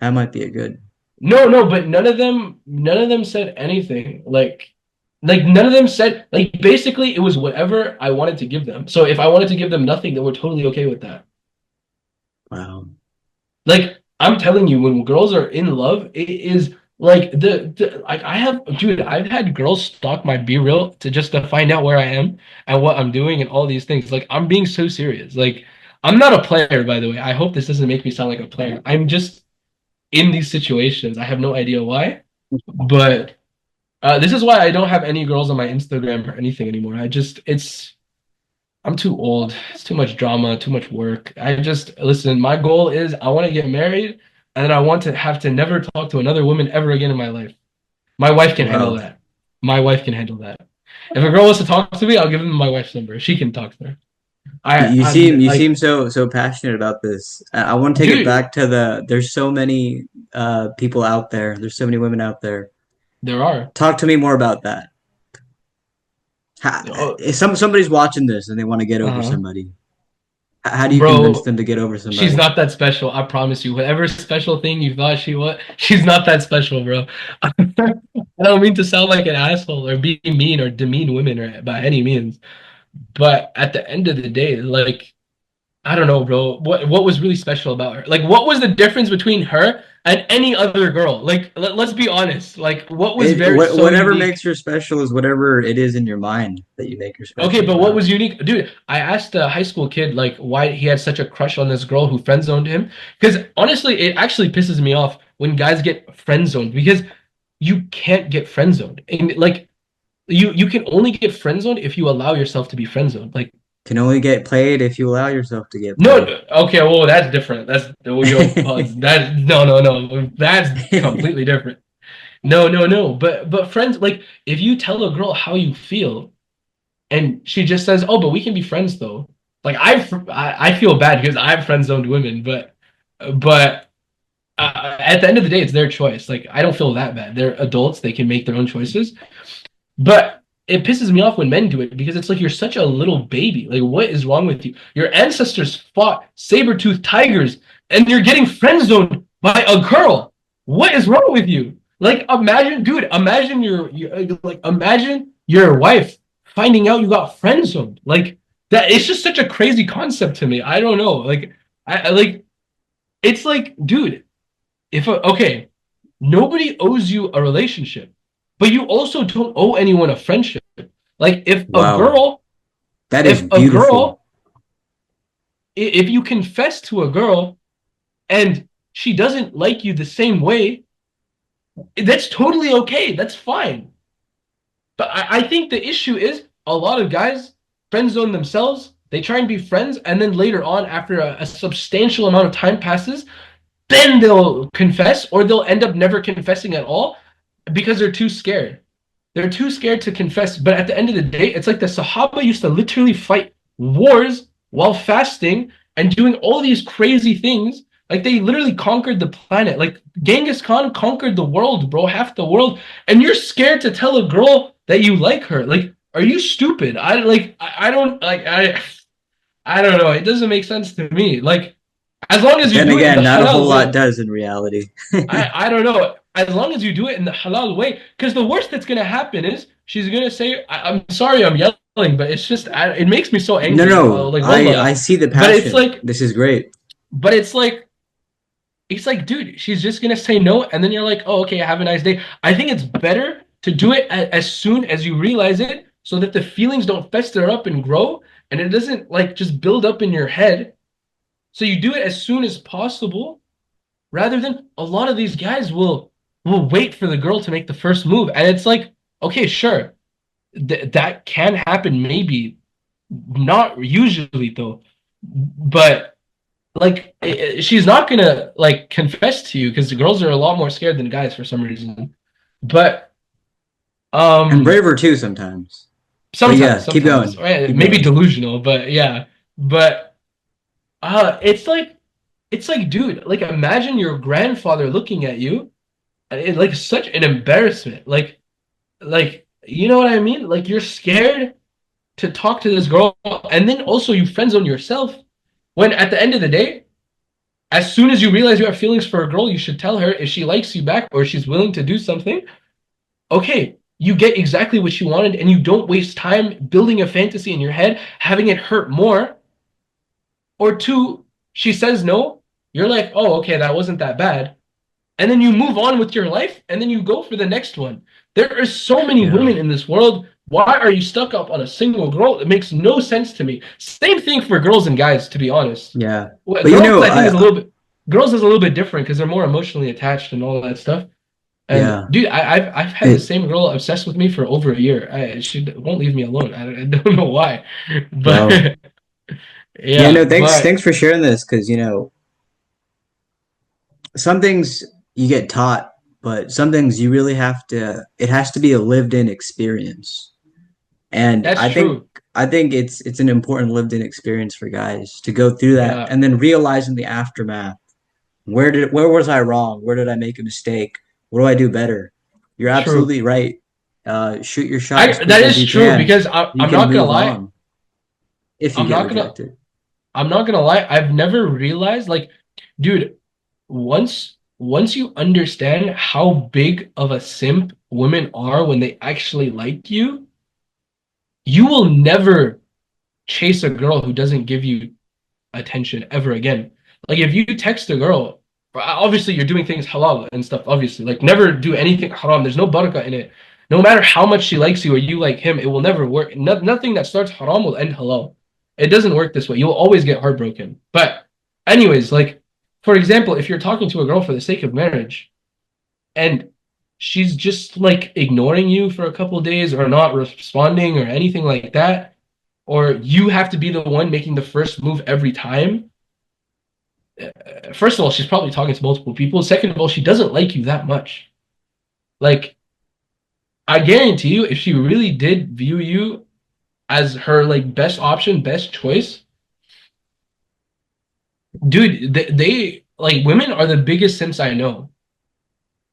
That might be a good. no, no, but none of them said anything. Like none of them said like basically it was whatever I wanted to give them. So if I wanted to give them nothing, they were totally okay with that. Wow. Like I'm telling you, when girls are in love, it is like like I've had girls stalk my B reel to just to find out where I am and what I'm doing and all these things. Like I'm being so serious. Like I'm not a player, by the way. I hope this doesn't make me sound like a player. I'm just in these situations. I have no idea why, but this is why I don't have any girls on my Instagram or anything anymore. I'm too old. It's too much drama, too much work. I just listen. My goal is I want to get married, and then I want to have to never talk to another woman ever again in my life. My wife can handle Wow. that. My wife can handle that. If a girl wants to talk to me, I'll give them my wife's number. She can talk to her. I'm You like, seem so passionate about this. I want to take it dude, back to the. There's so many people out there. There's so many women out there. there are. Talk to me more about that. How, Oh, if somebody's watching this and they want to get over uh-huh. somebody, how do you convince Bro, them to get over she's somebody? not that special. I promise you. Whatever special thing you thought she was, she's not that special, bro. I don't mean to sound like an asshole or be mean or demean women or by any means. But at the end of the day, like I don't know, bro. What was really special about her? Like what was the difference between her and any other girl? Like let's be honest. Like what was very so Whatever unique? makes her special is whatever it is in your mind that you make her Okay, special but what about. was unique, dude? I asked a high school kid like why he had such a crush on this girl who friend zoned him. Because honestly, it actually pisses me off when guys get friend zoned because you can't get friend zoned. And like you can only get friend zoned if you allow yourself to be friend zoned. Like Can only get played if you allow yourself to get no, played. no, okay, well that's different. That's yo, that no, no, no, that's completely different. No, no, no. But friends, like if you tell a girl how you feel and she just says, "Oh, but we can be friends though." Like I feel bad because I've friend zoned women, but at the end of the day, it's their choice. Like I don't feel that bad. They're adults; they can make their own choices. But it pisses me off when men do it because it's like you're such a little baby. Like, what is wrong with you? Your ancestors fought saber-toothed tigers, and you're getting friend zoned by a girl. What is wrong with you? Like, imagine, dude. Imagine imagine your wife finding out you got friend zoned. Like that. It's just such a crazy concept to me. I don't know. Like, I like. It's like, dude. Okay, nobody owes you a relationship, but you also don't owe anyone a friendship. Like Wow, that is if a beautiful. girl, if you confess to a girl and she doesn't like you the same way, that's totally okay. That's fine. But I think the issue is a lot of guys friend zone themselves. They try and be friends, and then later on, after a substantial amount of time passes, then they'll confess, or they'll end up never confessing at all because they're too scared. They're too scared to confess. But at the end of the day, it's like the Sahaba used to literally fight wars while fasting and doing all these crazy things. Like they literally conquered the planet. Like Genghis Khan conquered the world, bro, half the world. And you're scared to tell a girl that you like her. Like, are you stupid? I don't like I don't know. It doesn't make sense to me. Like, as long as you Then do it in again, the not a whole halal lot way, does in reality. I don't know. As long as you do it in the halal way, because the worst that's gonna happen is she's gonna say, "I'm sorry, I'm yelling, but it's just it makes me so No, angry." no, Like I wallah, see the but it's passion. like, This is great. but it's like, dude, she's just gonna say no, and then you're like, "Oh, okay, have a nice day." I think it's better to do it as soon as you realize it, so that the feelings don't fester up and grow, and it doesn't like just build up in your head. So you do it as soon as possible, rather than a lot of these guys will. will wait for the girl to make the first move. And it's like, okay, sure, that can happen, maybe. Not usually though. But like she's not gonna like confess to you because the girls are a lot more scared than guys for some reason. But And um braver too sometimes. But sometimes, yeah, keep sometimes. going. Right, Keep maybe going. delusional, but yeah. But it's like, dude, like imagine your grandfather looking at you. It's like such an embarrassment. Like you know what I mean? Like you're scared to talk to this girl, and then also you friend zone yourself. When at the end of the day, as soon as you realize you have feelings for a girl, you should tell her if she likes you back or she's willing to do something. Okay, you get exactly what you wanted, and you don't waste time building a fantasy in your head, having it hurt more. Or two, she says no. You're like, oh, okay, that wasn't that bad. And then you move on with your life, and then you go for the next one. There are so many Yeah. women in this world. Why are you stuck up on a single girl? It makes no sense to me. Same thing for girls and guys, to be honest. Yeah. Well, But you girls, know, I think, girls is a little bit different because they're more emotionally attached and all that stuff. And yeah. dude, I've had the It same girl obsessed with me for over a year. She won't leave me alone. I don't know why, well, but yeah, yeah, no, thanks but for sharing this because some things you get taught, but some things you really have to it has to be a lived in experience. And that's true. I think it's an important lived in experience for guys to go through that Yeah, and then realize in the aftermath where was I wrong? Where did I make a mistake? What do I do better? You're true. absolutely right. Shoot your shot as I that quick as is you true can. because You I'm can not gonna move lie. on if you I'm get not gonna rejected. I'm not gonna lie. I've never realized like, dude, once you understand how big of a simp women are when they actually like you, you will never chase a girl who doesn't give you attention ever again. Like if you text a girl, obviously you're doing things halal and stuff, obviously. Like never do anything haram. There's no barakah in it. No matter how much she likes you or you like him, it will never work. Nothing that starts haram will end halal. It doesn't work this way. You'll always get heartbroken. But anyways, like for example, if you're talking to a girl for the sake of marriage and she's just like ignoring you for a couple of days or not responding or anything like that, or you have to be the one making the first move every time, first of all, she's probably talking to multiple people. Second of all, she doesn't like you that much. Like, I guarantee you, if she really did view you as her like best option, best choice, dude, they like women are the biggest simps I know.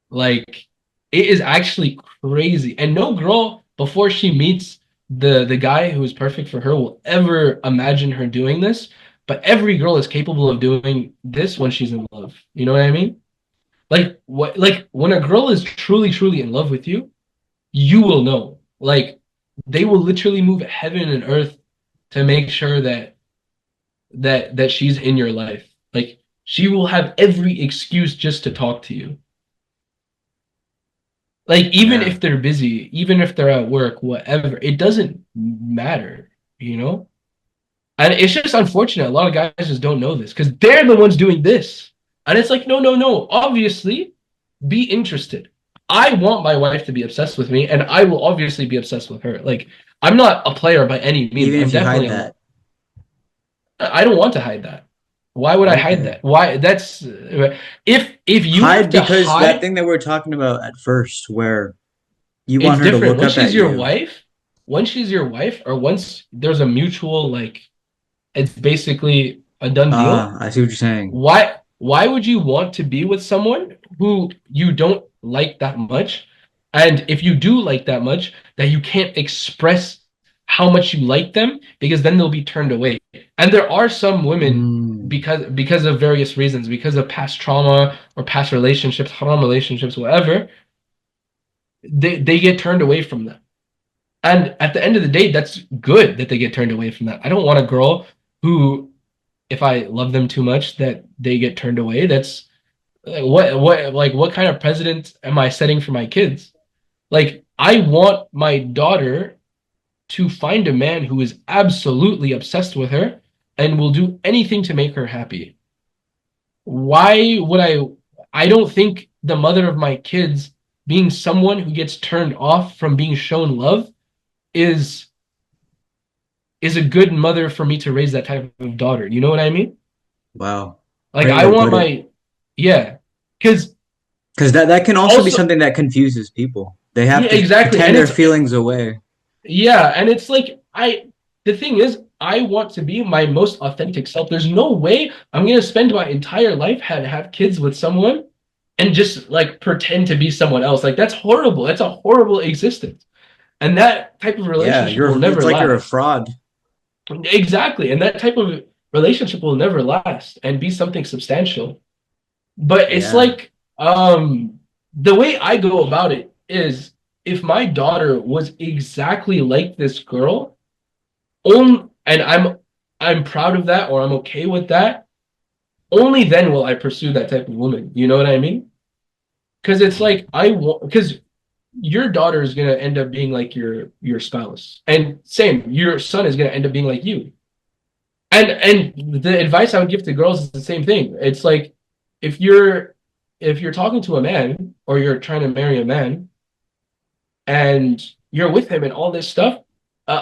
Like, it is actually crazy. And no girl before she meets the guy who is perfect for her will ever imagine her doing this. But every girl is capable of doing this when she's in love. You know what I mean? Like when a girl is truly, truly in love with you, you will know. Like they will literally move heaven and earth to make sure that she's in your life. Like she will have every excuse just to talk to you. Like even Yeah. if they're busy, even if they're at work, whatever, it doesn't matter, you know? And it's just unfortunate. A lot of guys just don't know this because they're the ones doing this. And it's like, no, no, no. Obviously, be interested. I want my wife to be obsessed with me, and I will obviously be obsessed with her. Like, I'm not a player by any means. Even I'm if you definitely hide a. that. I don't want to hide that. Why would I hide Okay. that? Why? That's if you have Hide to because that hide, thing that we are talking about at first where you it's want her to different. look Once up she's at your you. wife, once she's your wife, or once there's a mutual like, it's basically a done deal. Ah, I see what you're saying. Why would you want to be with someone who you don't like that much? And if you do like that much, that you can't express how much you like them because then they'll be turned away. And there are some women Mm, because of various reasons, because of past trauma or past relationships, haram relationships, whatever, they get turned away from them. And at the end of the day, that's good that they get turned away from that. I don't want a girl who, if I love them too much, that they get turned away. That's what kind of president am I setting for my kids? Like I want my daughter to find a man who is absolutely obsessed with her and will do anything to make her happy. Why would I don't think the mother of my kids being someone who gets turned off from being shown love is is a good mother for me to raise that type of daughter. You know what I mean? Wow. Like Great I way to want put it. my yeah, because Because that can also be also something that confuses people. They have yeah, to exactly, pretend and their it's feelings away. yeah, and it's like the thing is I want to be my most authentic self. There's no way I'm gonna spend my entire life have kids with someone and just like pretend to be someone else. Like that's horrible. That's a horrible existence. And that type of Yeah, relationship will you're. It's never like you're a last. fraud. Exactly. And that type of relationship will never last and be something substantial. But it's Yeah. like the way I go about it is if my daughter was exactly like this girl, and I'm proud of that or I'm okay with that, only then will I pursue that type of woman. You know what I mean? Because it's like I want because your daughter is gonna end up being like your spouse. And same, your son is gonna end up being like you. And the advice I would give to girls is the same thing. It's like if you're if you're talking to a man or you're trying to marry a man and you're with him and all this stuff,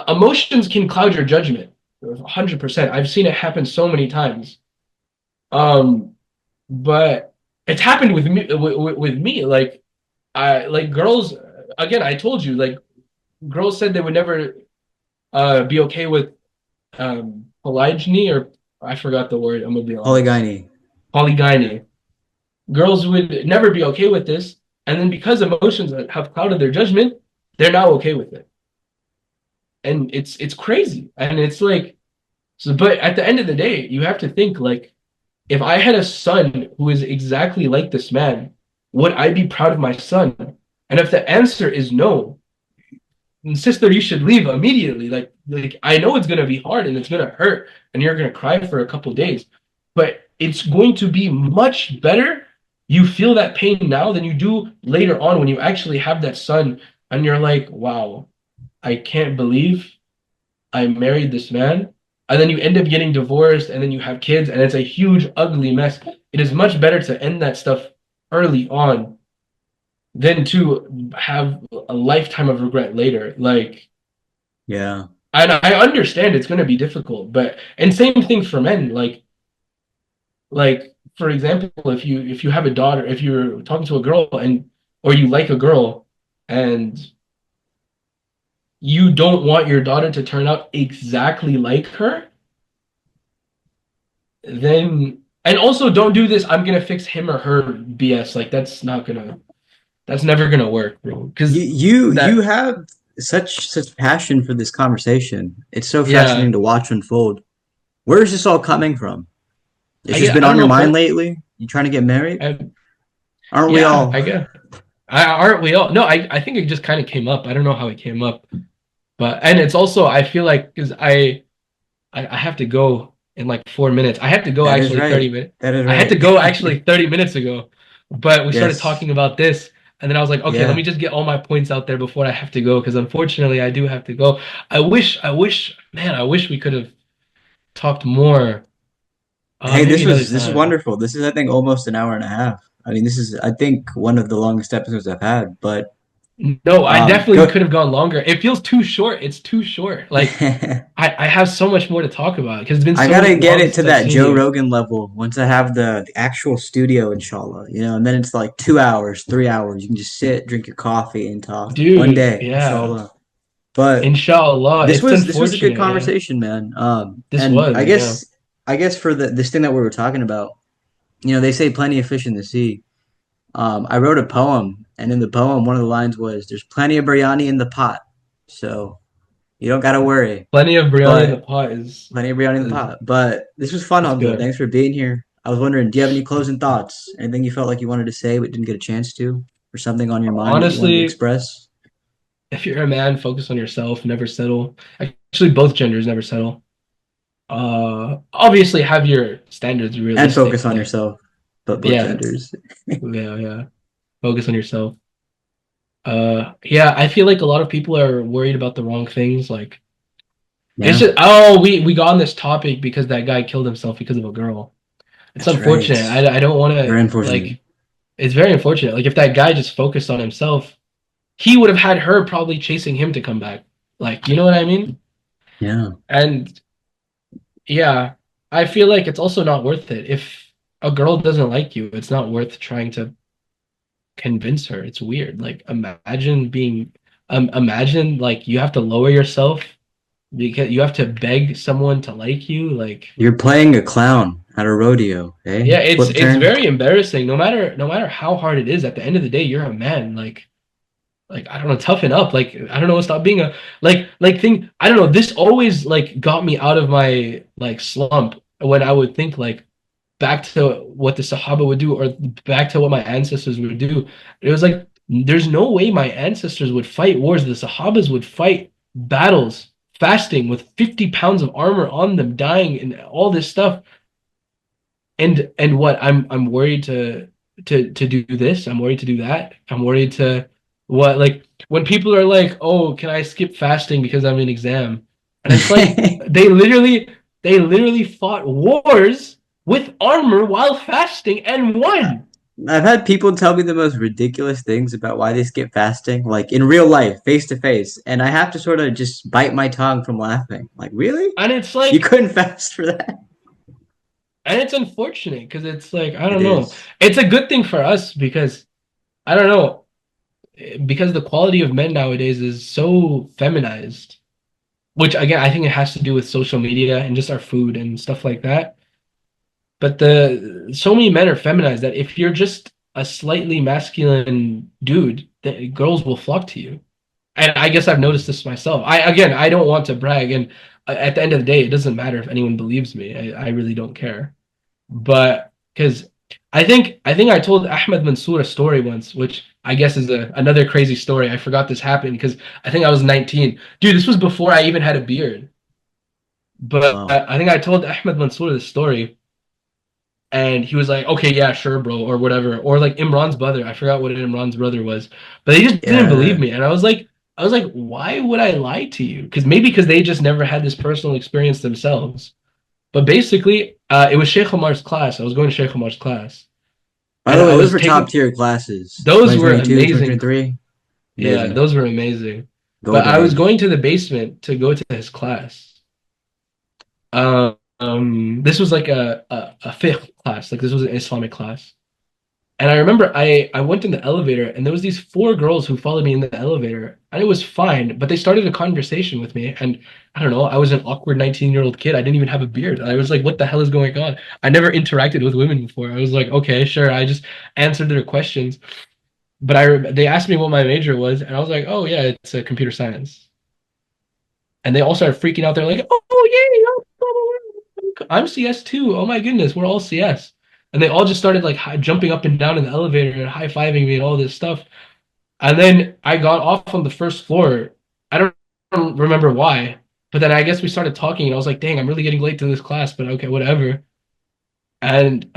emotions can cloud your judgment. 100%. I've seen it happen so many times. Um, but it's happened with me with me. Like I like girls again, I told you, like girls said they would never be okay with polygyny or I forgot the word, I'm gonna be honest. Polygyny. Polygyny. Girls would never be okay with this, and then because emotions have clouded their judgment, they're now okay with it. And it's crazy. And it's like so but at the end of the day, you have to think like if I had a son who is exactly like this man, would I be proud of my son? And if the answer is no, sister, you should leave immediately. Like I know it's gonna be hard and it's gonna hurt and you're gonna cry for a couple days, but it's going to be much better. You feel that pain now than you do later on when you actually have that son and you're like, wow, I can't believe I married this man. And then you end up getting divorced and then you have kids and it's a huge, ugly mess. It is much better to end that stuff early on than to have a lifetime of regret later. Like, Yeah. and I understand it's going to be difficult, but and same thing for men. Like for example, if you have a daughter, if you're talking to a girl and or you like a girl and you don't want your daughter to turn out exactly like her, then and also don't do this. I'm gonna fix him or her BS. Like that's never gonna work, bro. You Because you that have such passion for this conversation. It's so yeah, fascinating to watch unfold. Where is this all coming from? It's just been I on don't your know. mind lately? You trying to get married? I, Aren't we yeah, all? I guess. Aren't we all? No, I think it just kind of came up. I don't know how it came up, but and it's also I feel like because I have to go in like 4 minutes. I had to go That is actually 30 right. minutes. That is I had to right. go actually 30 minutes ago, but we started Yes. talking about this, and then I was like, okay, let Yeah. me just get all my points out there before I have to go because unfortunately I do have to go. Man, I wish we could have talked more. Hey, Maybe another this is time. wonderful. This is I think almost an hour and a half. I mean, this is I think one of the longest episodes I've had. But No, I definitely go. could have gone longer. It feels too short. It's too short. Like I have so much more to talk about because it's been I so gotta get long it to since I've that seen Joe you. Rogan level once I have the actual studio, inshallah. And then it's like 2 hours, 3 hours. You can just sit, drink your coffee, and talk one Dude, day, yeah. inshallah. But Inshallah. It's this was a good unfortunate, yeah. conversation, man. This And was, yeah. I guess for this thing that we were talking about, they say plenty of fish in the sea. I wrote a poem, and in the poem, one of the lines was, "There's plenty of biryani in the pot, so you don't gotta worry." Plenty of biryani in the But pot plenty of biryani in the is pot. But this was fun, is Hamza. good. Thanks for being here. I was wondering, do you have any closing thoughts? Anything you felt like you wanted to say but didn't get a chance to, or something on your mind that you wanted to Honestly, express? if you're a man, focus on yourself, never settle. Actually, both genders never settle. Obviously have your standards And realistic, focus on but yourself, but both yeah, genders. yeah, yeah. Focus on yourself. Yeah, I feel like a lot of people are worried about the wrong things. Like it's Yeah, just oh, we got on this topic because that guy killed himself because of a girl. It's that's right. unfortunate. I don't want Very to unfortunate. like. it's very unfortunate. Like if that guy just focused on himself, he would have had her probably chasing him to come back. Like, you know what I mean? Yeah. And yeah, I feel like it's also not worth it. If a girl doesn't like you, it's not worth trying to convince her. It's weird. Like imagine like you have to lower yourself because you have to beg someone to like you. Like You're playing a clown at a rodeo, eh? yeah, it's Flip it's turn. very embarrassing. No matter how hard it is, at the end of the day, you're a man. Like I don't know, toughen up. Like I don't know, stop being a like thing. I don't know. This always like got me out of my like slump when I would think like back to what the Sahaba would do or back to what my ancestors would do. It was like there's no way my ancestors would fight wars. The Sahabas would fight battles fasting with 50 pounds of armor on them, dying and all this stuff. And what I'm worried to do this. I'm worried to do that. I'm worried to what like when people are like, "Oh, can I skip fasting because I'm in exam?" And it's like they literally fought wars with armor while fasting and won. I've had people tell me the most ridiculous things about why they skip fasting, like in real life, face to face, and I have to sort of just bite my tongue from laughing. Like, really? And it's You like couldn't fast for that? and it's unfortunate because it's like I It don't know. is. It's a good thing for us because I don't know because the quality of men nowadays is so feminized. Which again, I think it has to do with social media and just our food and stuff like that. But the so many men are feminized that if you're just a slightly masculine dude, the girls will flock to you. And I guess I've noticed this myself. I don't want to brag, and at the end of the day, it doesn't matter if anyone believes me. I really don't care. But because I think I told Ahmed Mansour a story once, which I guess is another crazy story. I forgot this happened because I think I was 19. Dude, this was before I even had a beard. But Wow. I think I told Ahmed Mansour this story, and he was like, "Okay, yeah, sure, bro," or whatever, or like Imran's brother. I forgot what Imran's brother was, but they just didn't believe Yeah. me, and I was like, why would I lie to you? Because they just never had this personal experience themselves. But basically, it was Sheikh Omar's class. I was going to Sheikh Omar's class, By and the way, I those was were top taking tier classes. those were 2022, amazing. 2023. Yeah, Amazing. those were amazing. But Golden I was age. going to the basement to go to his class. This was like a fiqh class, like this was an Islamic class. And I remember I went in the elevator and there was these four girls who followed me in the elevator and it was fine, but they started a conversation with me and I don't know, I was an awkward 19-year-old kid. I didn't even have a beard. I was like, what the hell is going on? I never interacted with women before. I was like, okay, sure. I just answered their questions. But they asked me what my major was and I was like, oh yeah, it's a computer science. And they all started freaking out. They're like, "Oh yeah, I'm CS too. Oh my goodness, we're all CS." And they all just started like jumping up and down in the elevator and high fiving me and all this stuff. And then I got off on the first floor. I don't remember why, but then I guess we started talking, and I was like, "Dang, I'm really getting late to this class." But okay, whatever. And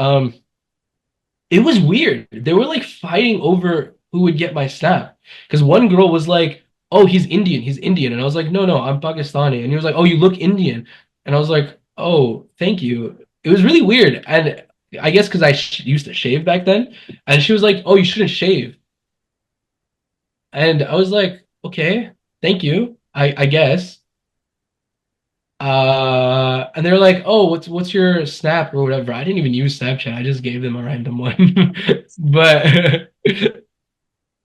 it was weird. They were like fighting over who would get my snap. Because one girl was like, "Oh, he's Indian. He's Indian." And I was like, "No, no, I'm Pakistani." And he was like, "Oh, you look Indian." And I was like, "Oh, thank you." It was really weird. And I guess because I used to shave back then. And she was like, "Oh, you shouldn't shave." And I was like, "Okay, thank you. I guess." And they were like, "Oh, what's your snap or whatever?" I didn't even use Snapchat. I just gave them a random one. But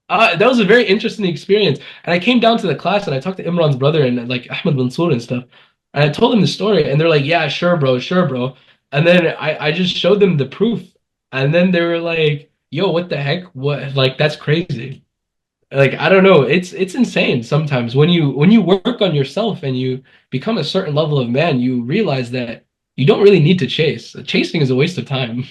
that was a very interesting experience. And I came down to the class and I talked to Imran's brother and like Ahmed Mansour and stuff. And I told them the story and they're like, yeah, sure, bro, sure, bro. And then I just showed them the proof. And then they were like, yo, what the heck? What like that's crazy. Like I don't know. It's insane sometimes when you work on yourself and you become a certain level of man, you realize that you don't really need to chase. Chasing is a waste of time.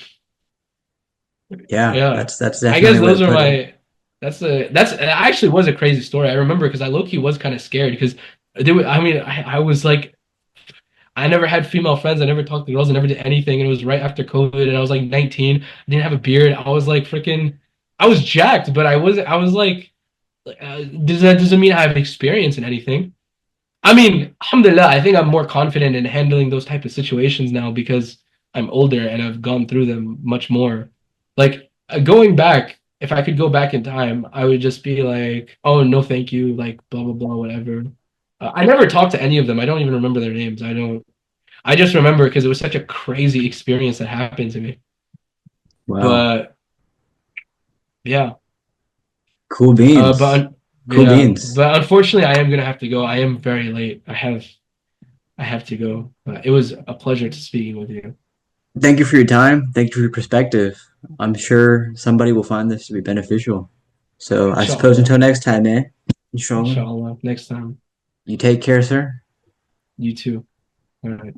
Yeah, Yeah. that's I definitely guess a way to those are put it. my that's it actually was a crazy story. I remember because I low-key was kind of scared because I mean I was like I never had female friends, I never talked to girls, I never did anything, and it was right after COVID and I was like 19, I didn't have a beard. I was like freaking I was jacked, but I was like does that doesn't mean I have experience in anything. I mean, alhamdulillah, I think I'm more confident in handling those type of situations now because I'm older and I've gone through them much more. Like Going back, if I could go back in time, I would just be like, oh, no, thank you, like blah blah blah, whatever. I never talked to any of them. I don't even remember their names. I don't. I just remember because it was such a crazy experience that happened to me. Wow. But yeah, Cool uh, beans. but Cool yeah, beans. but unfortunately, I am gonna have to go. I am very late. I have to go. But it was a pleasure to speaking with you. Thank you for your time. Thank you for your perspective. I'm sure somebody will find this to be beneficial. So I suppose Inshallah, until next time, man. Inshallah. inshallah. Next time, You take care, sir. you too. All right.